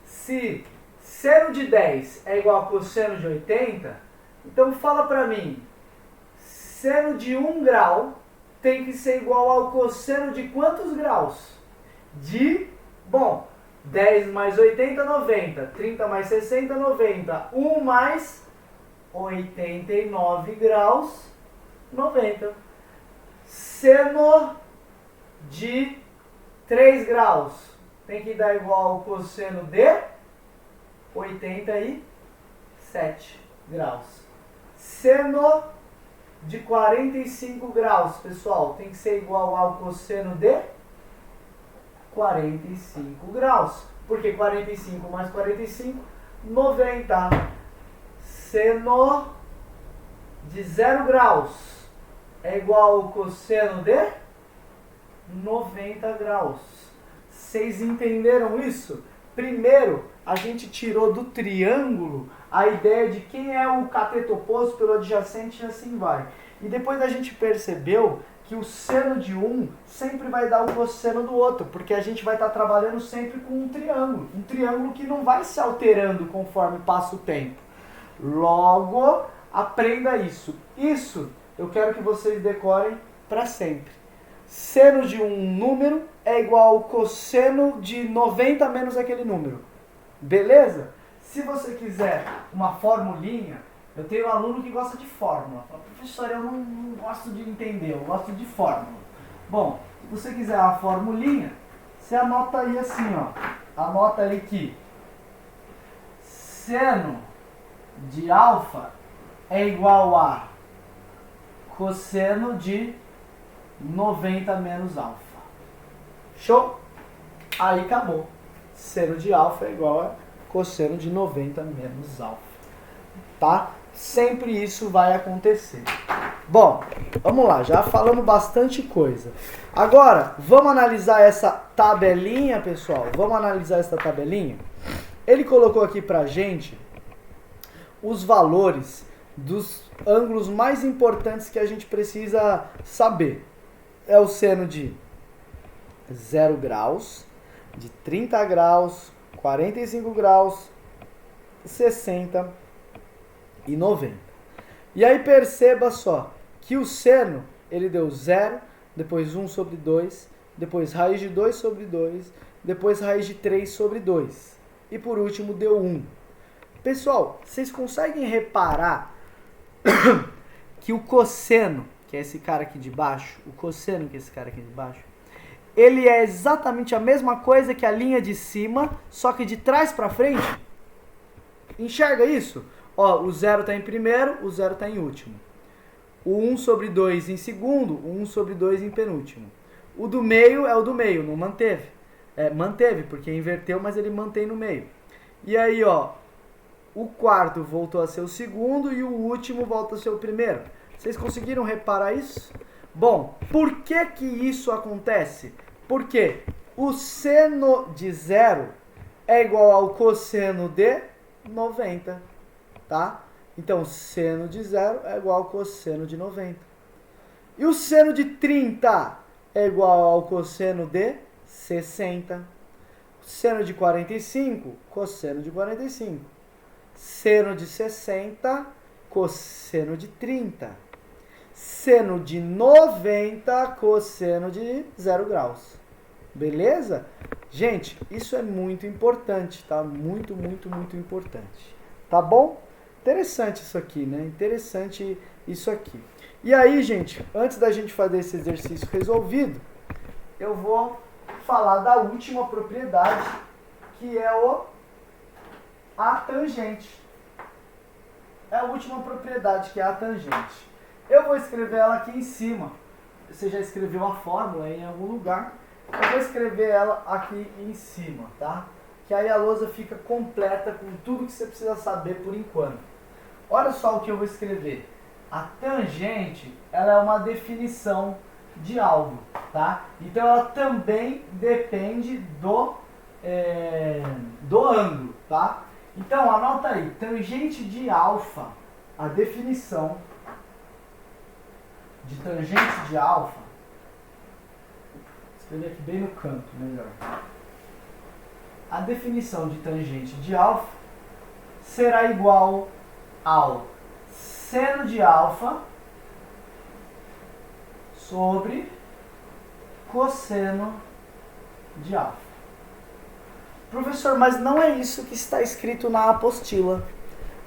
se seno de 10 é igual a cosseno de 80, então fala para mim... Seno de 1 grau tem que ser igual ao cosseno de quantos graus? Bom, 10 mais 80, 90. 30 mais 60, 90. 1 mais 89 graus, 90. Seno de 3 graus tem que dar igual ao cosseno de 87 graus. Seno de 45 graus, pessoal, tem que ser igual ao cosseno de 45 graus. Porque 45 mais 45, 90. Seno de 0 graus é igual ao cosseno de 90 graus. Vocês entenderam isso? Primeiro, a gente tirou do triângulo a ideia de quem é o cateto oposto pelo adjacente e assim vai. E depois a gente percebeu que o seno de um sempre vai dar o cosseno do outro, porque a gente vai estar trabalhando sempre com um triângulo que não vai se alterando conforme passa o tempo. Logo, aprenda isso. Isso eu quero que vocês decorem para sempre. Seno de um número é igual ao cosseno de 90 menos aquele número. Beleza? Se você quiser uma formulinha, eu tenho um aluno que gosta de fórmula. Fala, professor, eu não gosto de entender, eu gosto de fórmula. Bom, se você quiser uma formulinha, você anota aí assim, ó. Anota aí que seno de alfa é igual a cosseno de 90 menos alfa. Show? Aí acabou. Seno de alfa é igual a cosseno de 90 menos alfa. Tá? Sempre isso vai acontecer. Bom, vamos lá, já falamos bastante coisa. Agora, vamos analisar essa tabelinha, pessoal? Vamos analisar essa tabelinha? Ele colocou aqui pra gente os valores dos ângulos mais importantes que a gente precisa saber. É o seno de 0 graus, de 30 graus, 45 graus, 60 e 90. E aí perceba só que o seno, ele deu 0, depois 1 sobre 2, depois raiz de 2 sobre 2, depois raiz de 3 sobre 2. E por último deu 1. Pessoal, vocês conseguem reparar que o cosseno, que é esse cara aqui de baixo, o cosseno que é esse cara aqui de baixo, ele é exatamente a mesma coisa que a linha de cima, só que de trás para frente? Enxerga isso? Ó, o 0 está em primeiro, o 0 está em último. O 1 sobre 2 em segundo, o 1 sobre 2 em penúltimo. O do meio é o do meio, não manteve. Manteve, porque inverteu, mas ele mantém no meio. E aí, ó, o quarto voltou a ser o segundo e o último volta a ser o primeiro. Vocês conseguiram reparar isso? Bom, por que que isso acontece? Porque o seno de 0 é igual ao cosseno de 90, tá? Então, seno de 0 é igual ao cosseno de 90. E o seno de 30 é igual ao cosseno de 60. Seno de 45, cosseno de 45. Seno de 60, cosseno de 30. Seno de 90, cosseno de 0 graus. Beleza? Gente, isso é muito importante, tá? Muito, muito, muito importante. Tá bom? Interessante isso aqui, né? Interessante isso aqui. E aí, gente, antes da gente fazer esse exercício resolvido, eu vou falar da última propriedade, que é a tangente. É a última propriedade, que é a tangente. Eu vou escrever ela aqui em cima. Você já escreveu a fórmula em algum lugar. Eu vou escrever ela aqui em cima, tá? Que aí a lousa fica completa com tudo que você precisa saber por enquanto. Olha só o que eu vou escrever. A tangente, ela é uma definição de algo, tá? Então ela também depende do ângulo, tá? Então anota aí, tangente de alfa, a definição de tangente de alfa, vou escrever aqui bem no canto, melhor. A definição de tangente de alfa será igual ao seno de alfa sobre cosseno de alfa. Professor, mas não é isso que está escrito na apostila.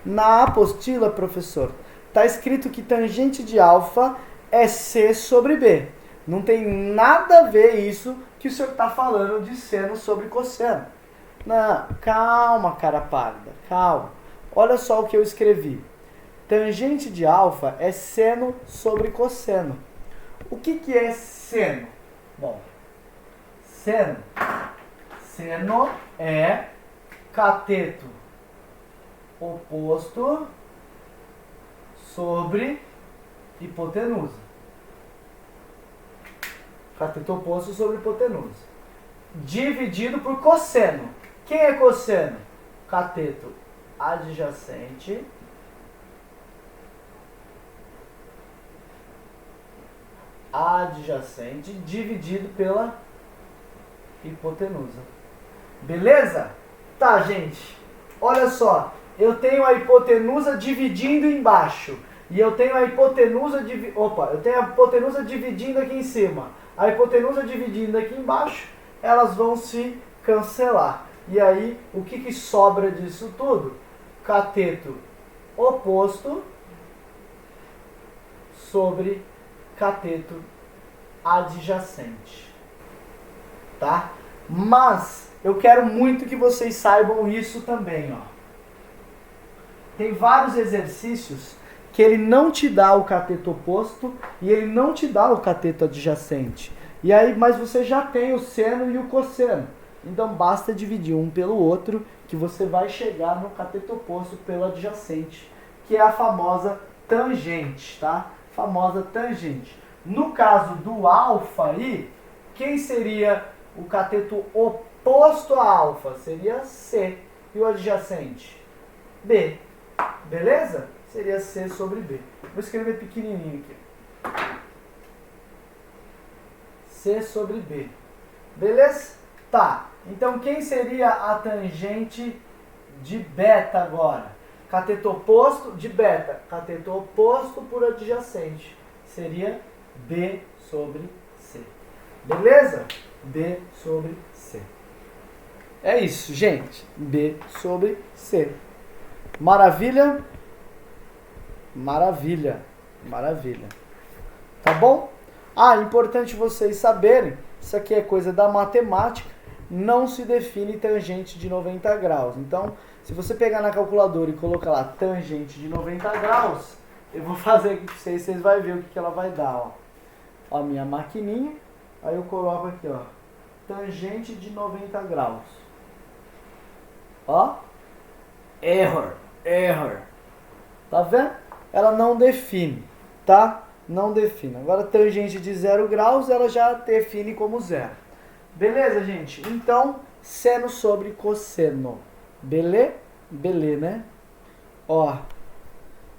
Na apostila, professor, está escrito que tangente de alfa é C sobre B. Não tem nada a ver isso que o senhor está falando de seno sobre cosseno. Não, calma, cara pálida, calma. Olha só o que eu escrevi. Tangente de alfa é seno sobre cosseno. O que é seno? Bom, seno é cateto oposto sobre hipotenusa. Cateto oposto sobre hipotenusa. Dividido por cosseno. Quem é cosseno? Cateto adjacente adjacente dividido pela hipotenusa. Beleza? Tá, gente. Olha só. Eu tenho a hipotenusa dividindo embaixo. E eu tenho a hipotenusa dividindo aqui em cima. A hipotenusa dividindo aqui embaixo, elas vão se cancelar. E aí, o que sobra disso tudo? Cateto oposto sobre cateto adjacente. Tá? Mas eu quero muito que vocês saibam isso também, ó. Tem vários exercícios que ele não te dá o cateto oposto e ele não te dá o cateto adjacente. E aí, mas você já tem o seno e o cosseno. Então basta dividir um pelo outro que você vai chegar no cateto oposto pelo adjacente, que é a famosa tangente, tá? Famosa tangente. No caso do alfa aí, quem seria o cateto oposto a alfa? Seria C. E o adjacente? B. Beleza? Seria C sobre B. Vou escrever pequenininho aqui. C sobre B. Beleza? Tá. Então quem seria a tangente de beta agora? Cateto oposto de beta. Cateto oposto por adjacente. Seria B sobre C. Beleza? B sobre C. É isso, gente. B sobre C. Maravilha? Maravilha. Maravilha. Tá bom? Ah, importante vocês saberem, isso aqui é coisa da matemática, não se define tangente de 90 graus. Então, se você pegar na calculadora e colocar lá tangente de 90 graus, eu vou fazer aqui pra vocês vão ver o que ela vai dar, ó. Ó, a minha maquininha, aí eu coloco aqui, ó, tangente de 90 graus. Ó, error. Tá vendo? Ela não define, tá? Não define. Agora, tangente de 0 graus, ela já define como zero. Beleza, gente? Então, seno sobre cosseno. Belê, né? Ó,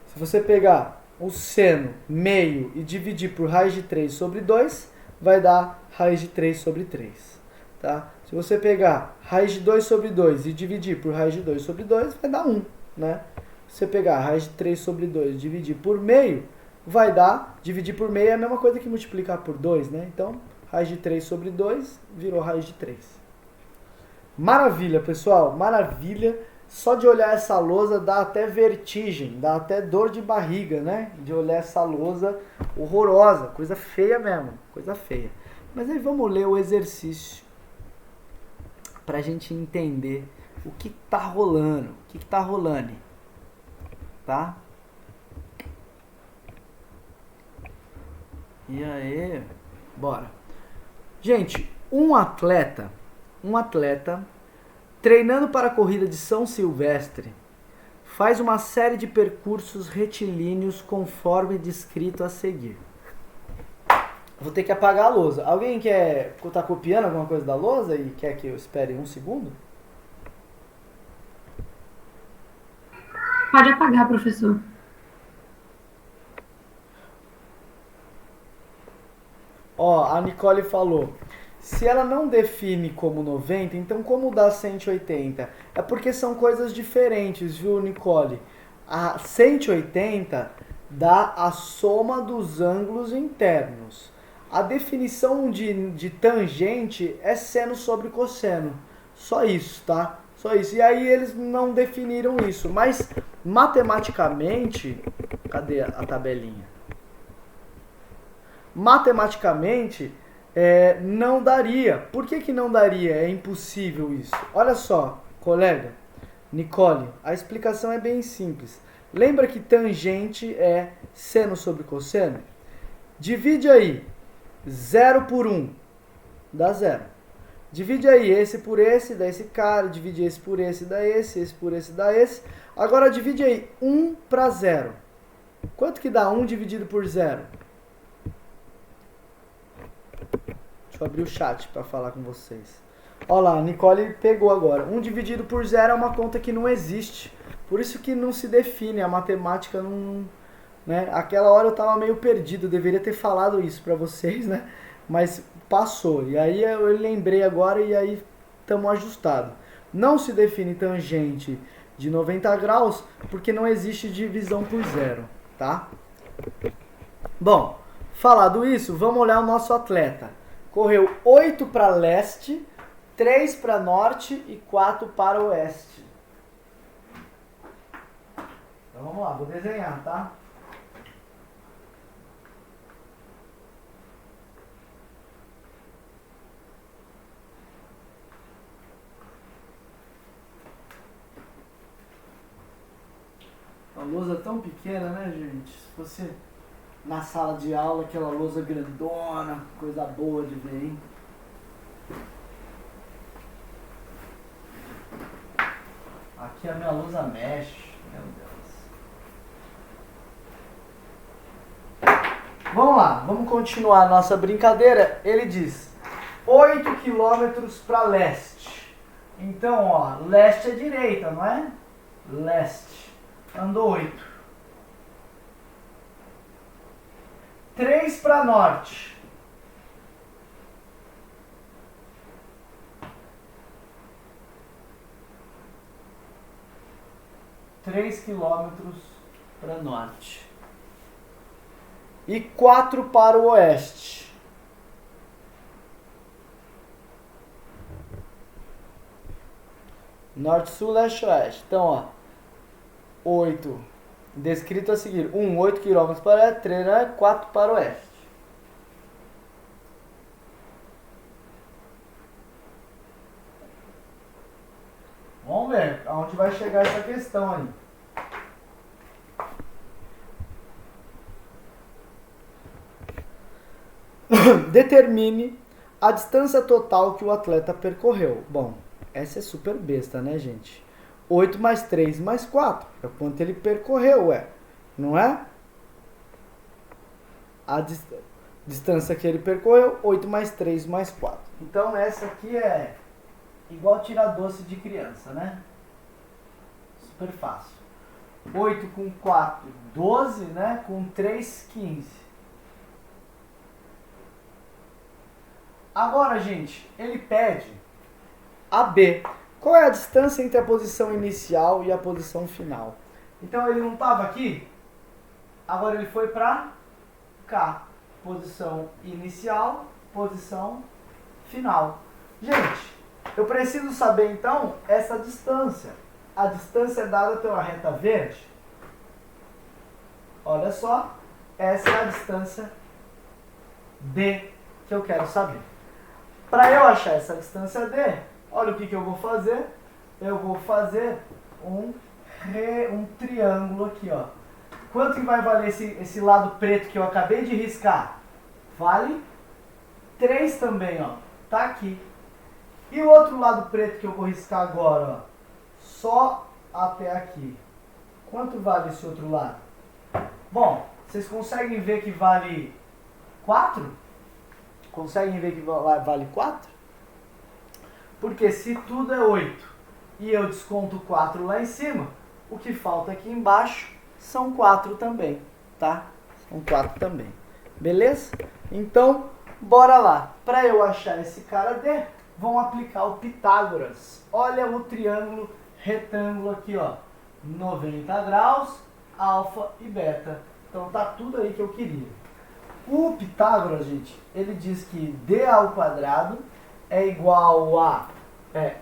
se você pegar o seno meio e dividir por raiz de 3 sobre 2, vai dar raiz de 3 sobre 3. Tá? Se você pegar raiz de 2 sobre 2 e dividir por raiz de 2 sobre 2, vai dar 1, né? Se você pegar raiz de 3 sobre 2 e dividir por meio, vai dar, dividir por meio é a mesma coisa que multiplicar por 2, né? Então, raiz de 3 sobre 2 virou raiz de 3. Maravilha, pessoal, maravilha. Só de olhar essa lousa dá até vertigem, dá até dor de barriga, né? De olhar essa lousa horrorosa, coisa feia mesmo, coisa feia. Mas aí vamos ler o exercício pra gente entender o que tá rolando, tá? E aí, bora. Gente, um atleta treinando para a corrida de São Silvestre faz uma série de percursos retilíneos conforme descrito a seguir. Vou ter que apagar a lousa. Alguém tá copiando alguma coisa da lousa e quer que eu espere um segundo? Pode apagar, professor. Ó, a Nicole falou, se ela não define como 90, então como dá 180? É porque são coisas diferentes, viu, Nicole? A 180 dá a soma dos ângulos internos. A definição de tangente é seno sobre cosseno. Só isso, tá? Só isso. E aí eles não definiram isso. Mas matematicamente... Cadê a tabelinha? Matematicamente, não daria. Por que não daria? É impossível isso. Olha só, colega, Nicole, a explicação é bem simples. Lembra que tangente é seno sobre cosseno? Divide aí 0 por 1, dá 0. Divide aí esse por esse, dá esse cara. Divide esse por esse, dá esse por esse, dá esse. Agora divide aí 1 para 0. Quanto que dá 1 dividido por 0? Deixa eu abrir o chat para falar com vocês. Olha lá, a Nicole pegou agora. 1 dividido por 0 é uma conta que não existe. Por isso que não se define. A matemática né? Aquela hora eu estava meio perdido, eu deveria ter falado isso para vocês, né? Mas passou. E aí eu lembrei agora e aí estamos ajustados. Não se define tangente de 90 graus porque não existe divisão por zero, tá? Bom, falado isso, vamos olhar o nosso atleta. Correu 8 para leste, 3 para norte e 4 para oeste. Então vamos lá, vou desenhar, tá? A lousa tão pequena, né, gente? Se fosse na sala de aula, aquela lousa grandona, coisa boa de ver, hein? Aqui a minha lousa mexe, meu Deus. Vamos lá, vamos continuar a nossa brincadeira. Ele diz 8 quilômetros para leste. Então, ó, leste é direita, não é? Leste. Andou 8. 3 para norte. Três quilômetros para norte. E 4 para o oeste. Norte, sul, leste, oeste. Então, ó. 8. Descrito a seguir. 8 km para oeste, 3, 4 para oeste. Vamos ver aonde vai chegar essa questão aí. Determine a distância total que o atleta percorreu. Bom, essa é super besta, né, gente? 8 mais 3 mais 4. É quanto ele percorreu, não é? A distância que ele percorreu, 8 mais 3 mais 4. Então essa aqui é igual tirar doce de criança, né? Super fácil. 8 com 4, 12, né? Com 3, 15. Agora, gente, ele pede a B. Qual é a distância entre a posição inicial e a posição final? Então ele não estava aqui, agora ele foi para cá. Posição inicial, posição final. Gente, eu preciso saber então essa distância. A distância é dada pela reta verde. Olha só, essa é a distância D que eu quero saber. Para eu achar essa distância D, olha o que eu vou fazer. Eu vou fazer um triângulo aqui, ó. Quanto que vai valer esse lado preto que eu acabei de riscar? Vale 3 também, ó. Tá aqui. E o outro lado preto que eu vou riscar agora, ó. Só até aqui. Quanto vale esse outro lado? Bom, vocês conseguem ver que vale 4? Conseguem ver que vale 4? Porque se tudo é 8 e eu desconto 4 lá em cima, o que falta aqui embaixo são 4 também, tá? São 4 também. Beleza? Então, bora lá. Para eu achar esse cara D, vamos aplicar o Pitágoras. Olha o triângulo retângulo aqui, ó. 90 graus, alfa e beta. Então tá tudo aí que eu queria. O Pitágoras, gente, ele diz que D ao quadrado é igual a...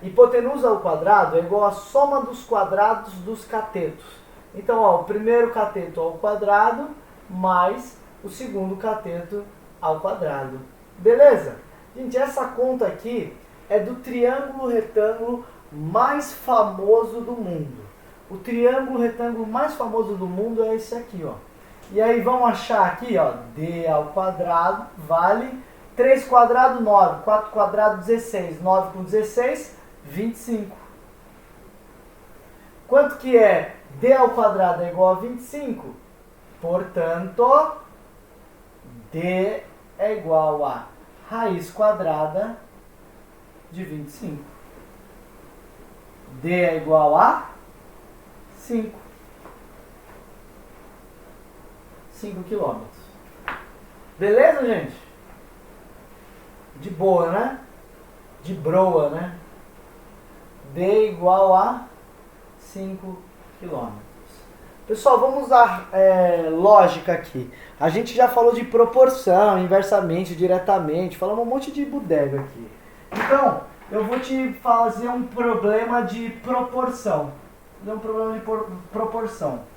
hipotenusa ao quadrado é igual a soma dos quadrados dos catetos. Então, ó, o primeiro cateto ao quadrado mais o segundo cateto ao quadrado. Beleza? Gente, essa conta aqui é do triângulo retângulo mais famoso do mundo. O triângulo retângulo mais famoso do mundo é esse aqui, ó. E aí vamos achar aqui, ó, D ao quadrado vale 3 quadrado 9, 4 quadrado 16, 9 com 16, 25. Quanto que é D ao quadrado é igual a 25? Portanto, D é igual a raiz quadrada de 25. D é igual a 5. 5 quilômetros. Beleza, gente? De boa, né? De broa, né? D igual a 5 quilômetros. Pessoal, vamos usar lógica aqui. A gente já falou de proporção, inversamente, diretamente. Falamos um monte de bodega aqui. Então, eu vou te fazer um problema de proporção. Um problema de proporção.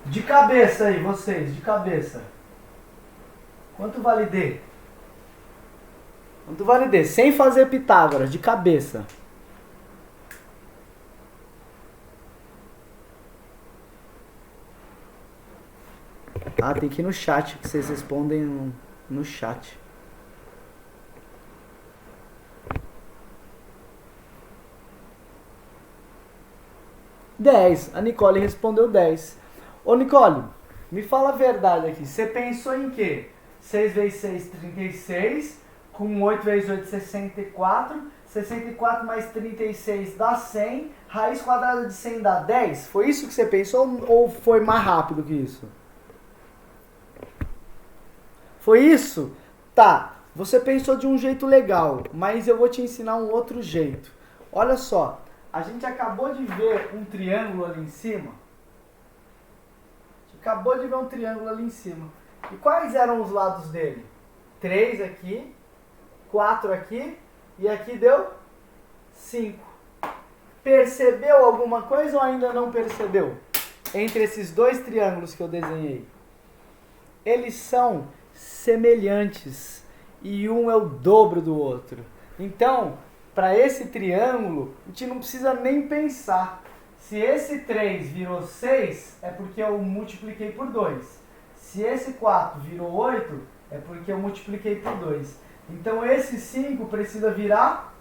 De cabeça aí, vocês, de cabeça. Quanto vale D? Quanto vale D? Sem fazer Pitágoras, de cabeça. Ah, tem que ir no chat, que vocês respondem no chat. Dez. A Nicole respondeu 10. Ô Nicole, me fala a verdade aqui. Você pensou em quê? 6 vezes 6, 36. Com 8 vezes 8, 64. 64 mais 36 dá 100. Raiz quadrada de 100 dá 10. Foi isso que você pensou ou foi mais rápido que isso? Foi isso? Tá. Você pensou de um jeito legal, mas eu vou te ensinar um outro jeito. Olha só. A gente acabou de ver um triângulo ali em cima. Acabou de ver um triângulo ali em cima. E quais eram os lados dele? 3 aqui, 4 aqui e aqui deu 5. Percebeu alguma coisa ou ainda não percebeu? Entre esses dois triângulos que eu desenhei. Eles são semelhantes e um é o dobro do outro. Então, para esse triângulo, a gente não precisa nem pensar. Se esse 3 virou 6, é porque eu multipliquei por 2. Se esse 4 virou 8, é porque eu multipliquei por 2. Então esse 5 precisa virar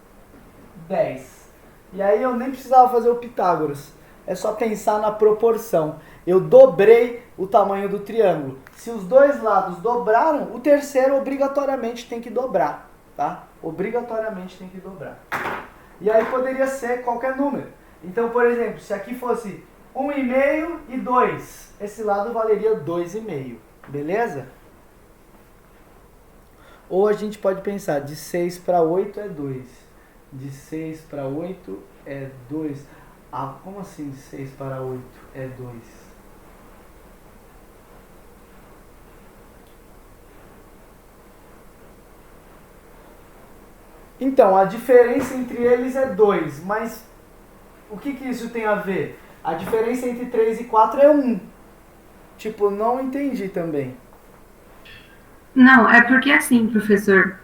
10. E aí eu nem precisava fazer o Pitágoras. É só pensar na proporção. Eu dobrei o tamanho do triângulo. Se os dois lados dobraram, o terceiro obrigatoriamente tem que dobrar. Tá? Obrigatoriamente tem que dobrar. E aí poderia ser qualquer número. Então, por exemplo, se aqui fosse 1,5 e 2, esse lado valeria 2,5, beleza? Ou a gente pode pensar, de 6 para 8 é 2. De 6 para 8 é 2. Ah, como assim de 6 para 8 é 2? Então, a diferença entre eles é 2, mas o que isso tem a ver? A diferença entre 3 e 4 é 1. Tipo, não entendi também. Não, é porque assim, professor,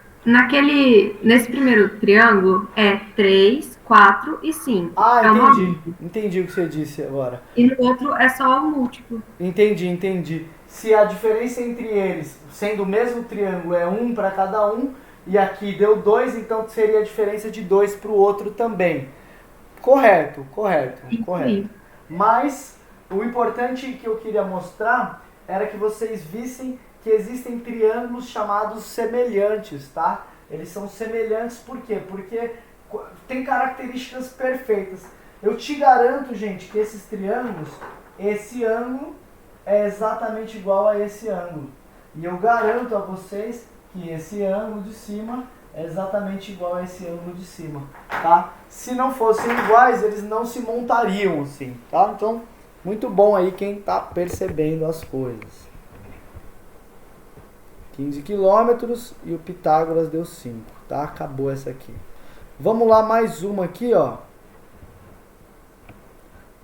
nesse primeiro triângulo é 3, 4 e 5. Ah, é entendi. Entendi o que você disse agora. E no outro é só o múltiplo. Entendi. Se a diferença entre eles, sendo o mesmo triângulo, é 1 para cada um, e aqui deu 2, então seria a diferença de 2 para o outro também. Correto. Mas o importante que eu queria mostrar era que vocês vissem que existem triângulos chamados semelhantes, tá? Eles são semelhantes por quê? Porque tem características perfeitas. Eu te garanto, gente, que esses triângulos, esse ângulo é exatamente igual a esse ângulo. E eu garanto a vocês que esse ângulo de cima é exatamente igual a esse ângulo de cima, tá? Se não fossem iguais, eles não se montariam assim, tá? Então, muito bom aí quem tá percebendo as coisas. 15 quilômetros e o Pitágoras deu 5, tá? Acabou essa aqui. Vamos lá, mais uma aqui, ó.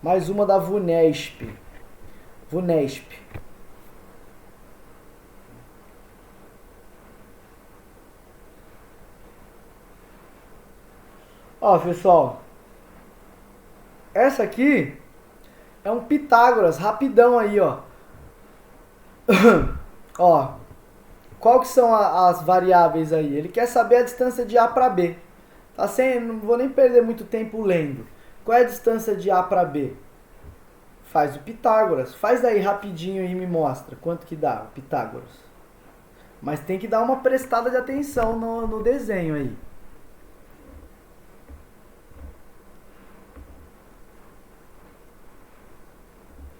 Mais uma da VUNESP. Ó, pessoal, essa aqui é um Pitágoras, rapidão aí, ó. Ó, qual que são as variáveis aí? Ele quer saber a distância de A para B. Tá sem, não vou nem perder muito tempo lendo. Qual é a distância de A para B? Faz o Pitágoras. Faz daí rapidinho e me mostra quanto que dá o Pitágoras. Mas tem que dar uma prestada de atenção no desenho aí.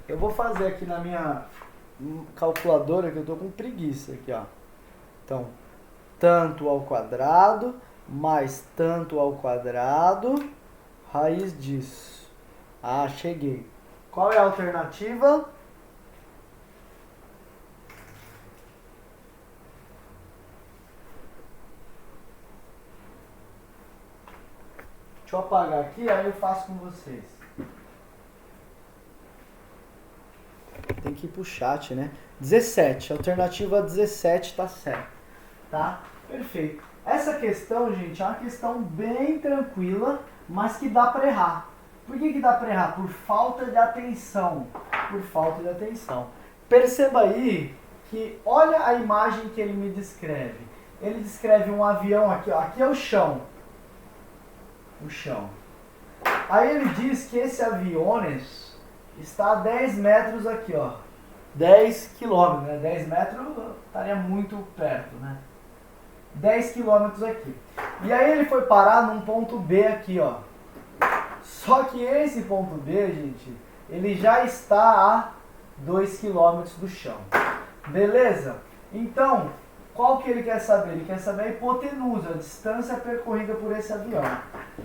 Eu vou fazer aqui na minha calculadora, que eu tô com preguiça aqui, ó. Então, tanto ao quadrado mais tanto ao quadrado, raiz disso. Ah, cheguei. Qual é a alternativa? Deixa eu apagar aqui, aí eu faço com vocês. Tem que ir pro chat, né? 17. Alternativa 17 tá certo. Tá? Perfeito. Essa questão, gente, é uma questão bem tranquila, mas que dá para errar. Por que dá para errar? Por falta de atenção. Por falta de atenção. Perceba aí que olha a imagem que ele me descreve. Ele descreve um avião aqui, ó. Aqui é o chão. O chão. Aí ele diz que esse aviones está a 10 metros aqui, ó. 10 quilômetros, né? 10 metros estaria muito perto, né? 10 quilômetros aqui. E aí ele foi parar num ponto B aqui, ó. Só que esse ponto B, gente, ele já está a 2 quilômetros do chão. Beleza? Então, qual que ele quer saber? Ele quer saber a hipotenusa, a distância percorrida por esse avião.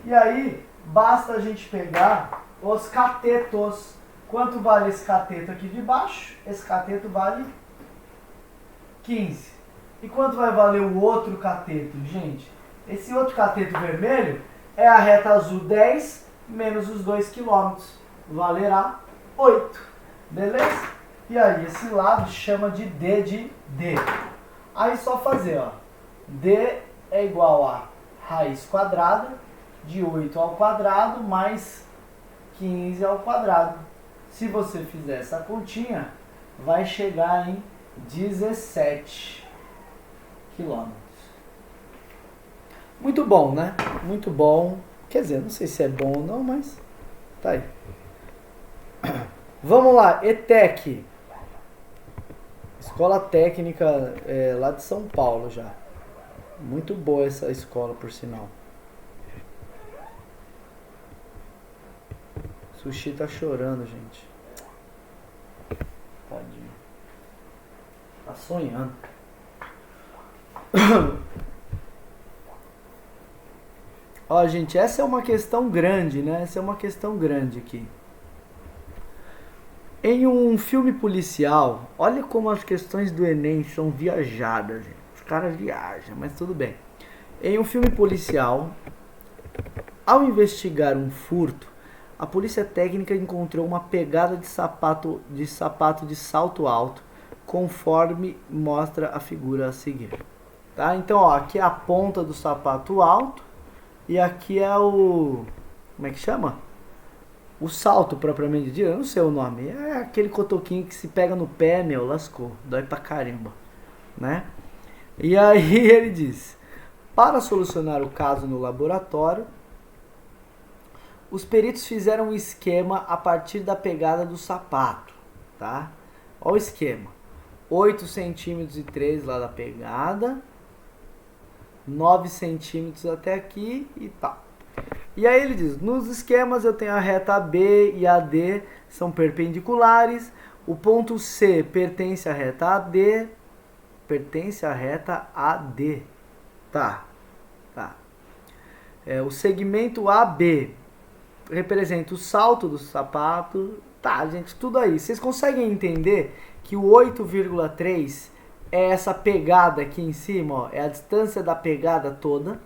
E aí, basta a gente pegar os catetos. Quanto vale esse cateto aqui de baixo? Esse cateto vale 15. E quanto vai valer o outro cateto, gente? Esse outro cateto vermelho é a reta azul 10 menos os 2 km. Valerá 8. Beleza? E aí, esse lado chama de D de D. Aí só fazer, ó. D é igual a raiz quadrada de 8 ao quadrado mais 15 ao quadrado. Se você fizer essa continha, vai chegar em 17 quilômetros. Muito bom, né? Muito bom. Quer dizer, não sei se é bom ou não, mas tá aí. Vamos lá, ETEC. Escola Técnica lá de São Paulo já. Muito boa essa escola, por sinal. Sushi tá chorando, gente. Tadinho. Tá sonhando. Ó, gente, essa é uma questão grande, né? Essa é uma questão grande aqui. Em um filme policial, olha como as questões do Enem são viajadas, gente. Os caras viajam, mas tudo bem. Em um filme policial, ao investigar um furto, a polícia técnica encontrou uma pegada de sapato de salto alto, conforme mostra a figura a seguir. Tá? Então, ó, aqui é a ponta do sapato alto e aqui é o... como é que chama? O salto propriamente dito, eu não sei o nome. É aquele cotoquinho que se pega no pé, meu, lascou. Dói pra caramba, né? E aí ele diz: para solucionar o caso no laboratório, os peritos fizeram um esquema a partir da pegada do sapato, tá? Olha o esquema. 8 centímetros e 3 lá da pegada, 9 centímetros até aqui e tal. E aí ele diz, nos esquemas eu tenho a reta B e a D são perpendiculares, o ponto C pertence à reta AD, tá? O segmento AB representa o salto do sapato, tá, gente, tudo aí. Vocês conseguem entender que o 8,3 é essa pegada aqui em cima, ó, é a distância da pegada toda.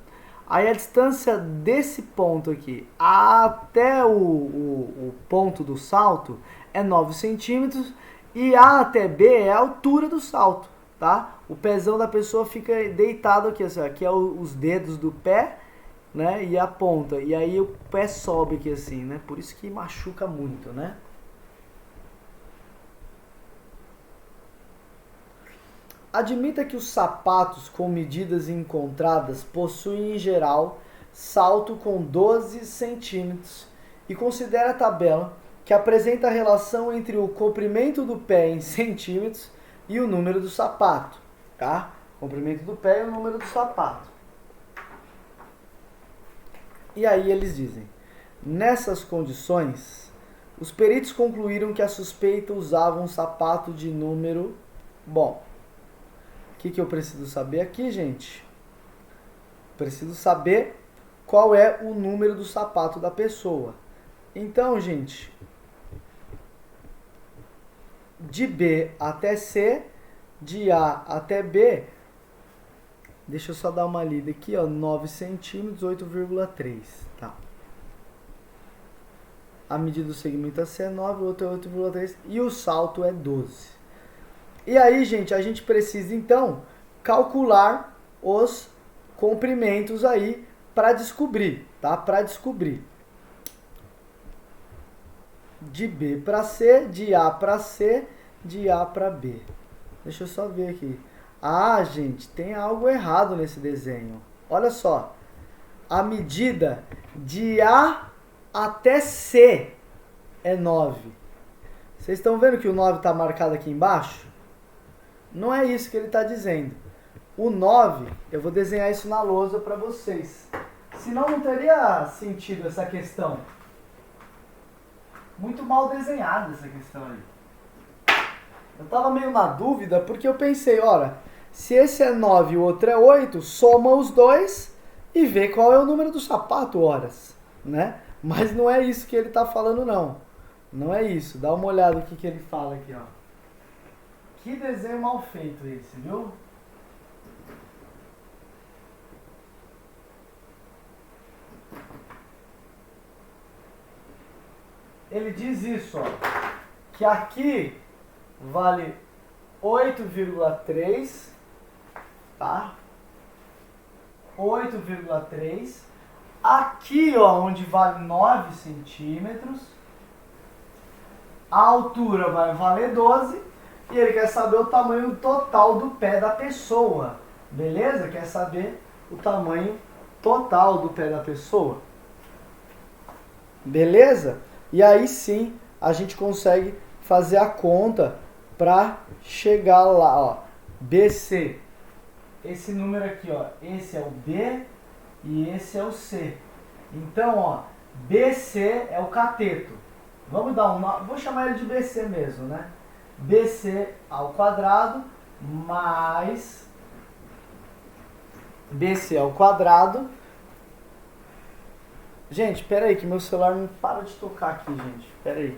Aí a distância desse ponto aqui até o ponto do salto é 9 centímetros e A até B é a altura do salto, tá? O pezão da pessoa fica deitado aqui, assim, aqui é os dedos do pé, né? E a ponta, e aí o pé sobe aqui assim, né? Por isso que machuca muito, né? Admita que os sapatos com medidas encontradas possuem, em geral, salto com 12 centímetros e considere a tabela que apresenta a relação entre o comprimento do pé em centímetros e o número do sapato, tá? Comprimento do pé e o número do sapato. E aí eles dizem, nessas condições, os peritos concluíram que a suspeita usava um sapato de número... Bom, o que eu preciso saber aqui, gente? Preciso saber qual é o número do sapato da pessoa. Então, gente, de B até C, de A até B, deixa eu só dar uma lida aqui, ó, 9 centímetros, 8,3, tá? A medida do segmento AC é 9, o outro é 8,3 e o salto é 12. E aí, gente, a gente precisa, então, calcular os comprimentos aí para descobrir, tá? Para descobrir. De B para C, de A para C, de A para B. Deixa eu só ver aqui. Ah, gente, tem algo errado nesse desenho. Olha só. A medida de A até C é 9. Vocês estão vendo que o 9 está marcado aqui embaixo? Não é isso que ele está dizendo. O 9, eu vou desenhar isso na lousa para vocês. Senão não teria sentido essa questão. Muito mal desenhada essa questão aí. Eu estava meio na dúvida porque eu pensei, olha, se esse é 9 e o outro é 8, soma os dois e vê qual é o número do sapato, horas, né? Mas não é isso que ele está falando, não. Não é isso. Dá uma olhada no que ele fala aqui, ó. Que desenho mal feito esse, viu? Ele diz isso, ó, que aqui vale 8,3, tá? 8,3. Aqui, ó, onde vale 9 centímetros, a altura vai valer 12 e ele quer saber o tamanho total do pé da pessoa, beleza? Quer saber o tamanho total do pé da pessoa, beleza? E aí sim a gente consegue fazer a conta para chegar lá, ó, BC. Esse número aqui, ó, esse é o B e esse é o C. Então, ó, BC é o cateto. Vamos dar um nome, vou chamar ele de BC mesmo, né? BC ao quadrado mais BC ao quadrado. Gente, pera aí que meu celular não para de tocar aqui, gente. Pera aí.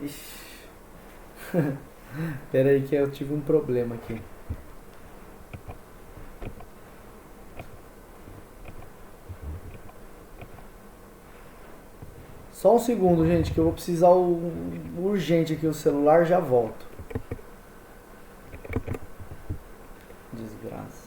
Ixi. Pera aí que eu tive um problema aqui. Só um segundo, gente, que eu vou precisar urgente aqui o celular, já volto. Desgraça.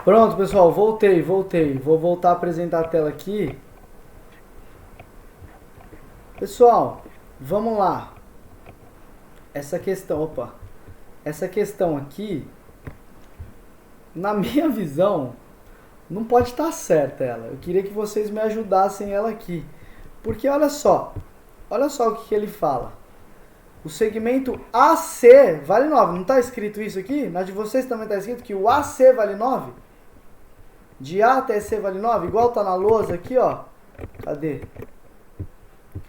Pronto, pessoal, voltei. Vou voltar a apresentar a tela aqui. Pessoal, vamos lá. Essa questão aqui, na minha visão, não pode estar certa ela. Eu queria que vocês me ajudassem ela aqui. Porque olha só o que ele fala. O segmento AC vale 9. Não está escrito isso aqui? Na de vocês também está escrito que o AC vale 9? De A até C vale 9? Igual tá na lousa aqui, ó. Cadê?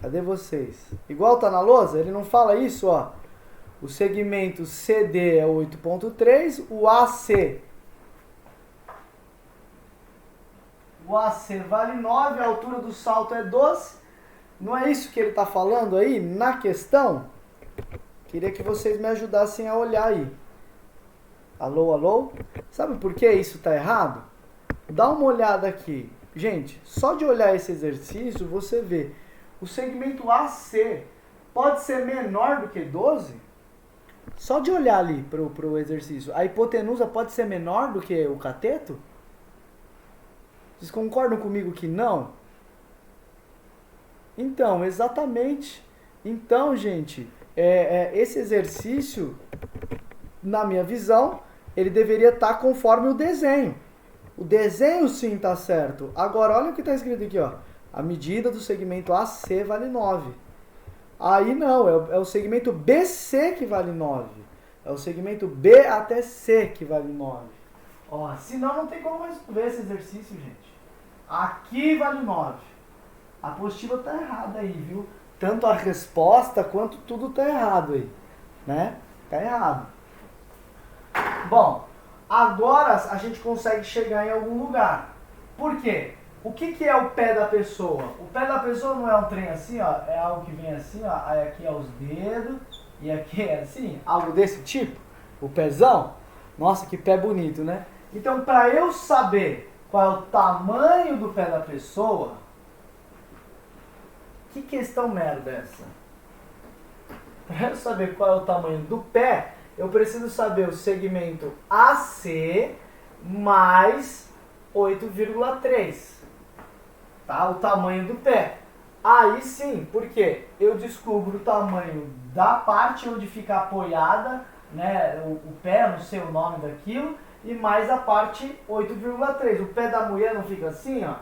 Cadê vocês? Igual tá na lousa? Ele não fala isso, ó. O segmento CD é 8.3, o AC vale 9, a altura do salto é 12. Não é isso que ele está falando aí na questão? Queria que vocês me ajudassem a olhar aí. Alô, alô? Sabe por que isso está errado? Dá uma olhada aqui. Gente, só de olhar esse exercício, você vê. O segmento AC pode ser menor do que 12? Só de olhar ali para o exercício. A hipotenusa pode ser menor do que o cateto? Vocês concordam comigo que não? Então, exatamente. Então, gente, esse exercício, na minha visão, ele deveria estar conforme o desenho. O desenho sim está certo. Agora, olha o que está escrito aqui, ó. A medida do segmento AC vale 9. Aí não, é o segmento BC que vale 9. É o segmento B até C que vale 9. Ó, senão não tem como resolver esse exercício, gente. Aqui vale 9. A apostila tá errada aí, viu? Tanto a resposta quanto tudo tá errado aí, né? Tá errado. Bom, agora a gente consegue chegar em algum lugar. Por quê? O que é o pé da pessoa? O pé da pessoa não é um trem assim, ó. É algo que vem assim, ó. Aí aqui é os dedos. E aqui é assim. Algo desse tipo. O pezão. Nossa, que pé bonito, né? Então, para eu saber qual é o tamanho do pé da pessoa... Que questão merda é essa? Para eu saber qual é o tamanho do pé, eu preciso saber o segmento AC mais 8,3. Tá? O tamanho do pé. Aí sim, porque eu descubro o tamanho da parte onde fica apoiada, né, o pé, não sei o nome daquilo, e mais a parte 8,3. O pé da mulher não fica assim, ó.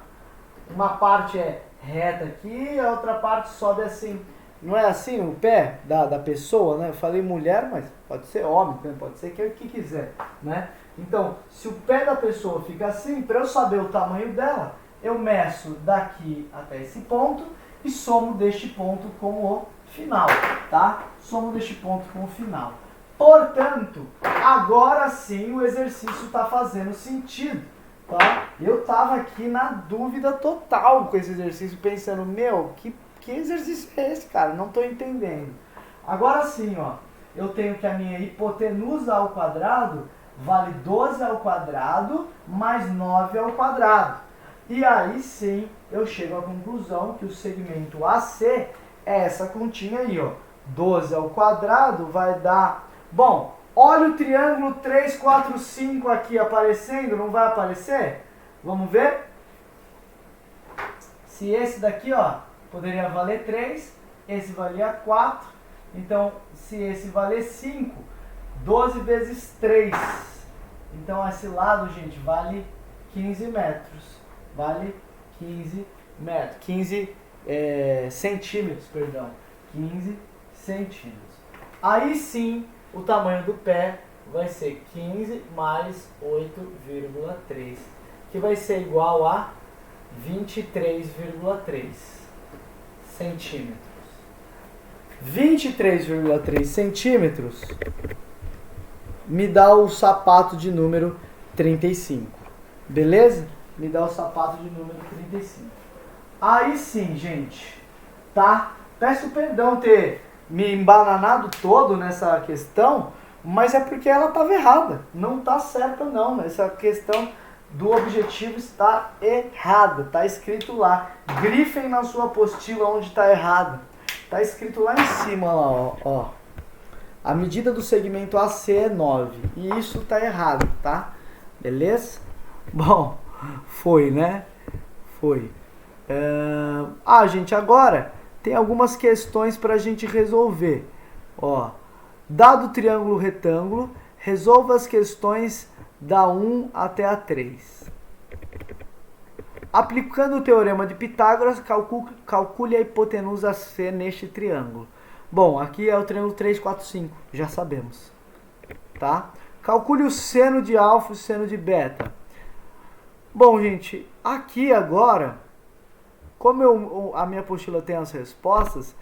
Uma parte é reta aqui, a outra parte sobe assim. Não é assim o pé da pessoa, né? Eu falei mulher, mas pode ser homem, pode ser o que quiser, né? Então, se o pé da pessoa fica assim, para eu saber o tamanho dela, eu meço daqui até esse ponto e somo deste ponto com o final, tá? Somo deste ponto com o final. Portanto, agora sim o exercício está fazendo sentido, tá? Eu estava aqui na dúvida total com esse exercício, pensando, meu, que exercício é esse, cara? Não estou entendendo. Agora sim, ó, eu tenho que a minha hipotenusa ao quadrado vale 12 ao quadrado mais 9 ao quadrado. E aí sim eu chego à conclusão que o segmento AC é essa continha aí, ó. 12 ao quadrado vai dar... Bom, olha o triângulo 3, 4, 5 aqui aparecendo, não vai aparecer? Vamos ver? Se esse daqui, ó, poderia valer 3, esse valia 4, então se esse valer 5, 12 vezes 3, então esse lado, gente, vale 15 metros, vale 15 metros, 15 centímetros, perdão, 15 centímetros. Aí sim, o tamanho do pé vai ser 15 mais 8,3, que vai ser igual a 23,3 centímetros. 23,3 centímetros me dá o sapato de número 35. Beleza? Me dá o sapato de número 35. Aí sim, gente, tá? Peço perdão ter me embananado todo nessa questão, mas é porque ela estava errada. Não está certa não. Essa questão do objetivo está errada. Está escrito lá. Grifem na sua apostila onde está errado. Está escrito lá em cima, ó. A medida do segmento AC é 9. E isso está errado, tá? Beleza? Bom, foi, né? Foi. Gente, agora tem algumas questões para a gente resolver. Ó, dado o triângulo retângulo, resolva as questões da 1 até a 3. Aplicando o teorema de Pitágoras, calcule a hipotenusa C neste triângulo. Bom, aqui é o triângulo 3, 4, 5, já sabemos. Tá? Calcule o seno de alfa e o seno de beta. Bom, gente, aqui agora, como a minha apostila tem as respostas,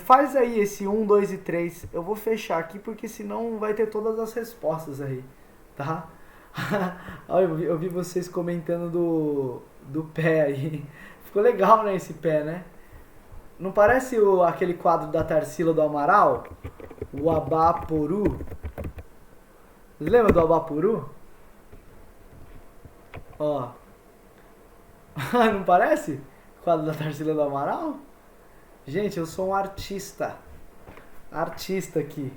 faz aí esse 1, 2 e 3. Eu vou fechar aqui porque senão vai ter todas as respostas aí, tá? Eu vi vocês comentando do pé aí. Ficou legal, né, esse pé, né? Não parece aquele quadro da Tarsila do Amaral? O Abaporu. Lembra do Abaporu? Ó. Não parece? O quadro da Tarsila do Amaral? Gente, eu sou um artista. Artista aqui.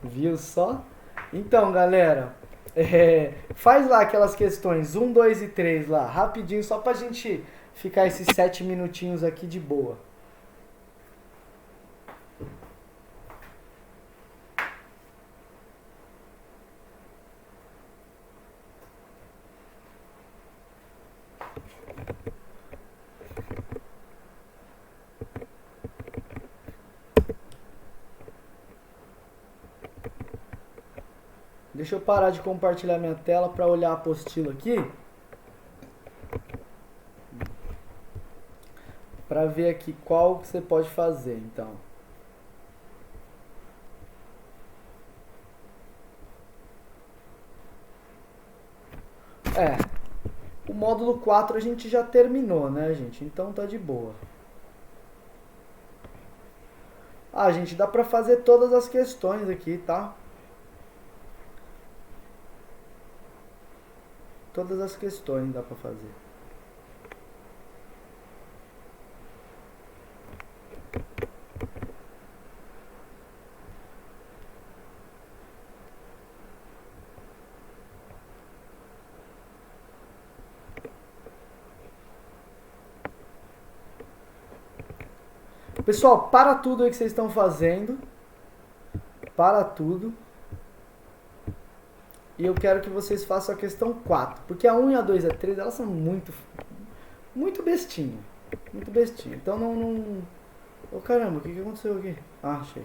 Viu só? Então, galera, faz lá aquelas questões 1, 2 e 3 lá, rapidinho, só pra gente ficar esses 7 minutinhos aqui de boa. Deixa eu parar de compartilhar minha tela para olhar a apostila aqui. Para ver aqui qual que você pode fazer, então. O módulo 4 a gente já terminou, né, gente? Então tá de boa. Gente, dá para fazer todas as questões aqui, tá? Todas as questões dá para fazer. Pessoal, para tudo aí que vocês estão fazendo. Para tudo. E eu quero que vocês façam a questão 4. Porque a 1 e a 2 e a 3, elas são muito bestinha. Muito bestinha. Então não... Oh, caramba, o que aconteceu aqui? Achei.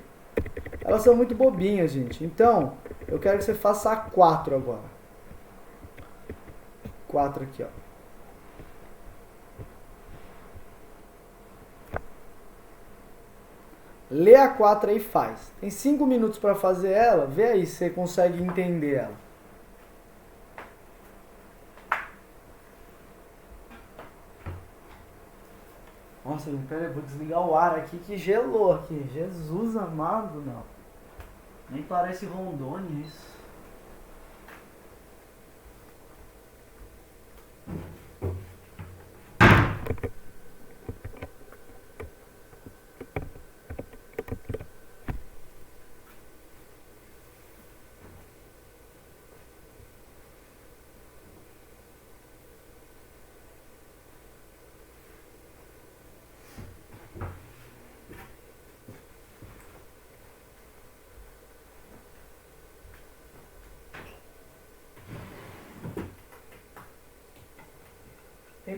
Elas são muito bobinhas, gente. Então, eu quero que você faça a 4 agora. 4 aqui, ó. Lê a 4 aí e faz. Tem 5 minutos para fazer ela. Vê aí se você consegue entender ela. Nossa, pera aí, vou desligar o ar aqui que gelou aqui. Jesus amado, não. Nem parece Rondônia isso.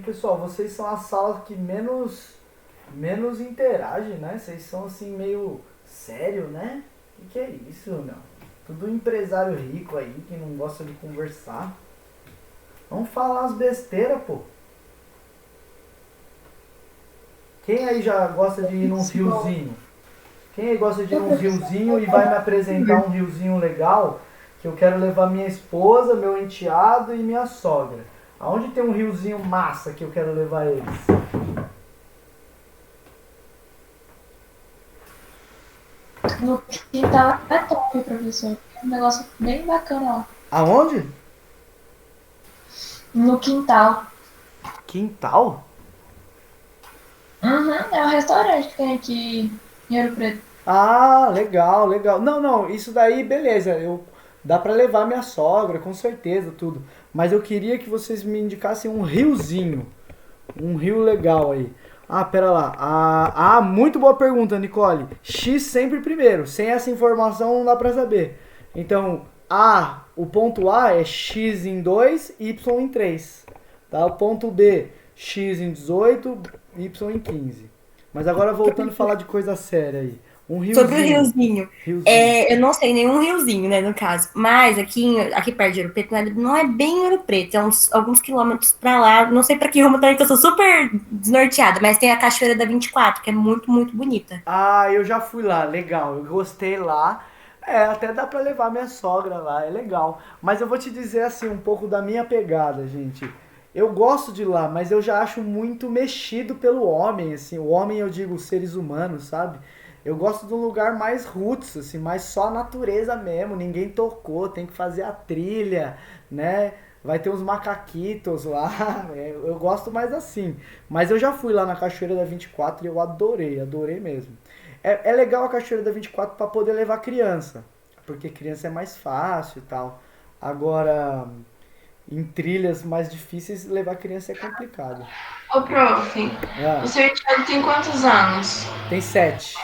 Pessoal, vocês são a sala que menos interage, né? Vocês são assim meio sério, né? O que é isso, meu? Tudo empresário rico aí que não gosta de conversar. Vamos falar as besteiras, pô. Quem aí já gosta de ir num riozinho? Quem aí gosta de ir num riozinho e vai me apresentar um riozinho legal? Que eu quero levar minha esposa, meu enteado e minha sogra. Aonde tem um riozinho massa que eu quero levar eles? No quintal é top, professor. É um negócio bem bacana, ó. Aonde? No quintal. Quintal? Uhum, é um restaurante que tem aqui em Ouro Preto. Legal, legal. Não, isso daí, beleza. Dá pra levar minha sogra, com certeza, tudo. Mas eu queria que vocês me indicassem um riozinho. Um rio legal aí. Ah, pera lá. Muito boa pergunta, Nicole. X sempre primeiro. Sem essa informação não dá pra saber. Então, o ponto A é X em 2, Y em 3. Tá? O ponto B, X em 18, Y em 15. Mas agora voltando a falar de coisa séria aí. Um riozinho. Sobre o riozinho. Eu não sei nenhum riozinho, né, no caso. Mas aqui perto de Ouro Preto não é bem Ouro Preto, é alguns quilômetros pra lá. Não sei pra que rumo também, que eu sou super desnorteada, mas tem a Cachoeira da 24, que é muito, muito bonita. Eu já fui lá, legal. Eu gostei lá. Até dá pra levar minha sogra lá, é legal. Mas eu vou te dizer assim, um pouco da minha pegada, gente. Eu gosto de lá, mas eu já acho muito mexido pelo homem, assim. O homem, eu digo, os seres humanos, sabe? Eu gosto de um lugar mais roots, assim, mais só natureza mesmo. Ninguém tocou, tem que fazer a trilha, né? Vai ter uns macaquitos lá. Eu gosto mais assim. Mas eu já fui lá na Cachoeira da 24 e eu adorei mesmo. É legal a Cachoeira da 24 para poder levar criança, porque criança é mais fácil e tal. Agora, em trilhas mais difíceis, levar criança é complicado. Ô, prof, o seu enteado tem quantos anos? Tem 7.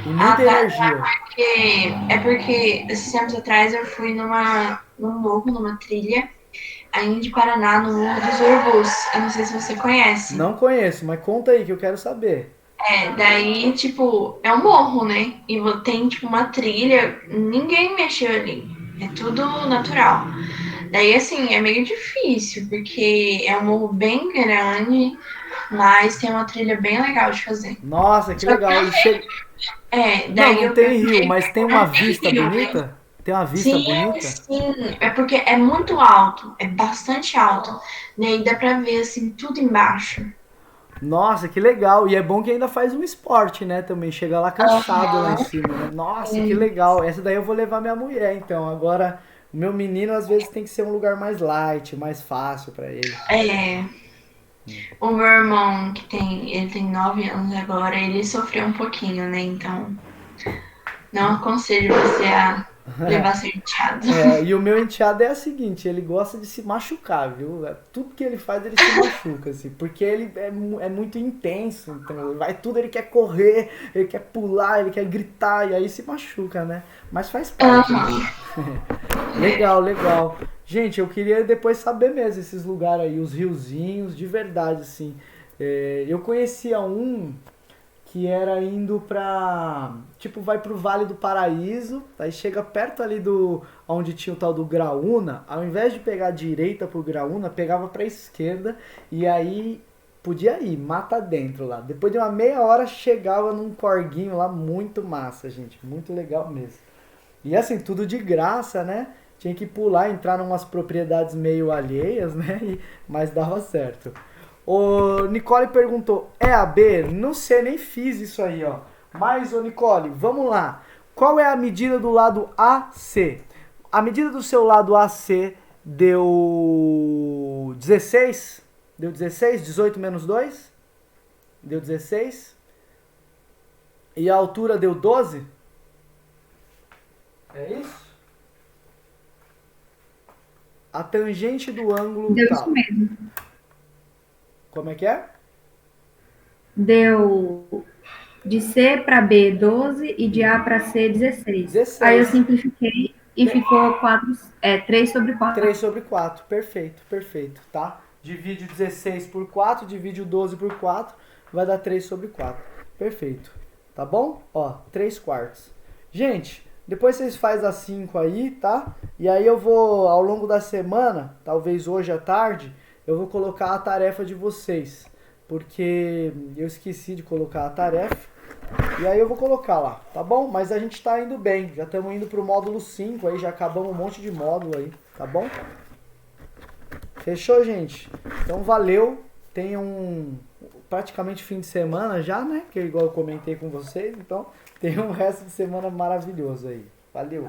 E muita energia. Porque esses tempos atrás eu fui num morro, numa trilha, aí de Paraná, no Morro dos Urubus. Eu não sei se você conhece. Não conheço, mas conta aí que eu quero saber. Daí, tipo, é um morro, né? E tem, tipo, uma trilha, ninguém mexeu ali. É tudo natural. Daí, assim, é meio difícil, porque é um morro bem grande, mas tem uma trilha bem legal de fazer. Nossa, que legal. Daí não tem rio, mas tem uma vista bonita? Tem uma vista bonita? Sim, é porque é muito alto, é bastante alto. Daí dá pra ver, assim, tudo embaixo. Nossa, que legal. E é bom que ainda faz um esporte, né? Também chega lá cansado lá em cima, né? Nossa, que legal. Essa daí eu vou levar minha mulher, então. Agora, o meu menino às vezes tem que ser um lugar mais light, mais fácil pra ele. O meu irmão, ele tem 9 anos agora, ele sofreu um pouquinho, né? Então, não aconselho você a levar seu enteado. E o meu enteado é o seguinte, ele gosta de se machucar, viu? Tudo que ele faz, ele se machuca, assim, porque ele é muito intenso, então vai tudo, ele quer correr, ele quer pular, ele quer gritar, e aí se machuca, né? Mas faz parte. Legal. Gente, eu queria depois saber mesmo esses lugares aí, os riozinhos, de verdade, assim. Eu conhecia um que era indo pra... Tipo, vai pro Vale do Paraíso, aí chega perto ali onde tinha o tal do Graúna, ao invés de pegar a direita pro Graúna, pegava pra esquerda, e aí podia ir, mata dentro lá. Depois de uma meia hora, chegava num corguinho lá, muito massa, gente, muito legal mesmo. E assim, tudo de graça, né? Tinha que pular, entrar em umas propriedades meio alheias, né? Mas dava certo. O Nicole perguntou, AB? Não sei, nem fiz isso aí, ó. Mas, ô Nicole, vamos lá. Qual é a medida do lado AC? A medida do seu lado AC deu 16? Deu 16? 18 menos 2? Deu 16? E a altura deu 12? É isso? A tangente do ângulo Deu tal. isso mesmo. Como é que é? Deu de C para B 12 e de A para C 16. 16. Aí eu simplifiquei e ficou 3 sobre 4. 3 sobre 4, perfeito, tá? Divide 16 por 4, divide o 12 por 4, vai dar 3 sobre 4. Perfeito, tá bom? Ó, 3 quartos. Gente, depois vocês fazem as 5 aí, tá? E aí eu vou, ao longo da semana, talvez hoje à tarde, eu vou colocar a tarefa de vocês, porque eu esqueci de colocar a tarefa, e aí eu vou colocar lá, tá bom? Mas a gente tá indo bem, já estamos indo pro módulo 5 aí, já acabamos um monte de módulo aí, tá bom? Fechou, gente? Então valeu, tenham praticamente fim de semana já, né? Que igual eu comentei com vocês, então tenham um resto de semana maravilhoso aí. Valeu!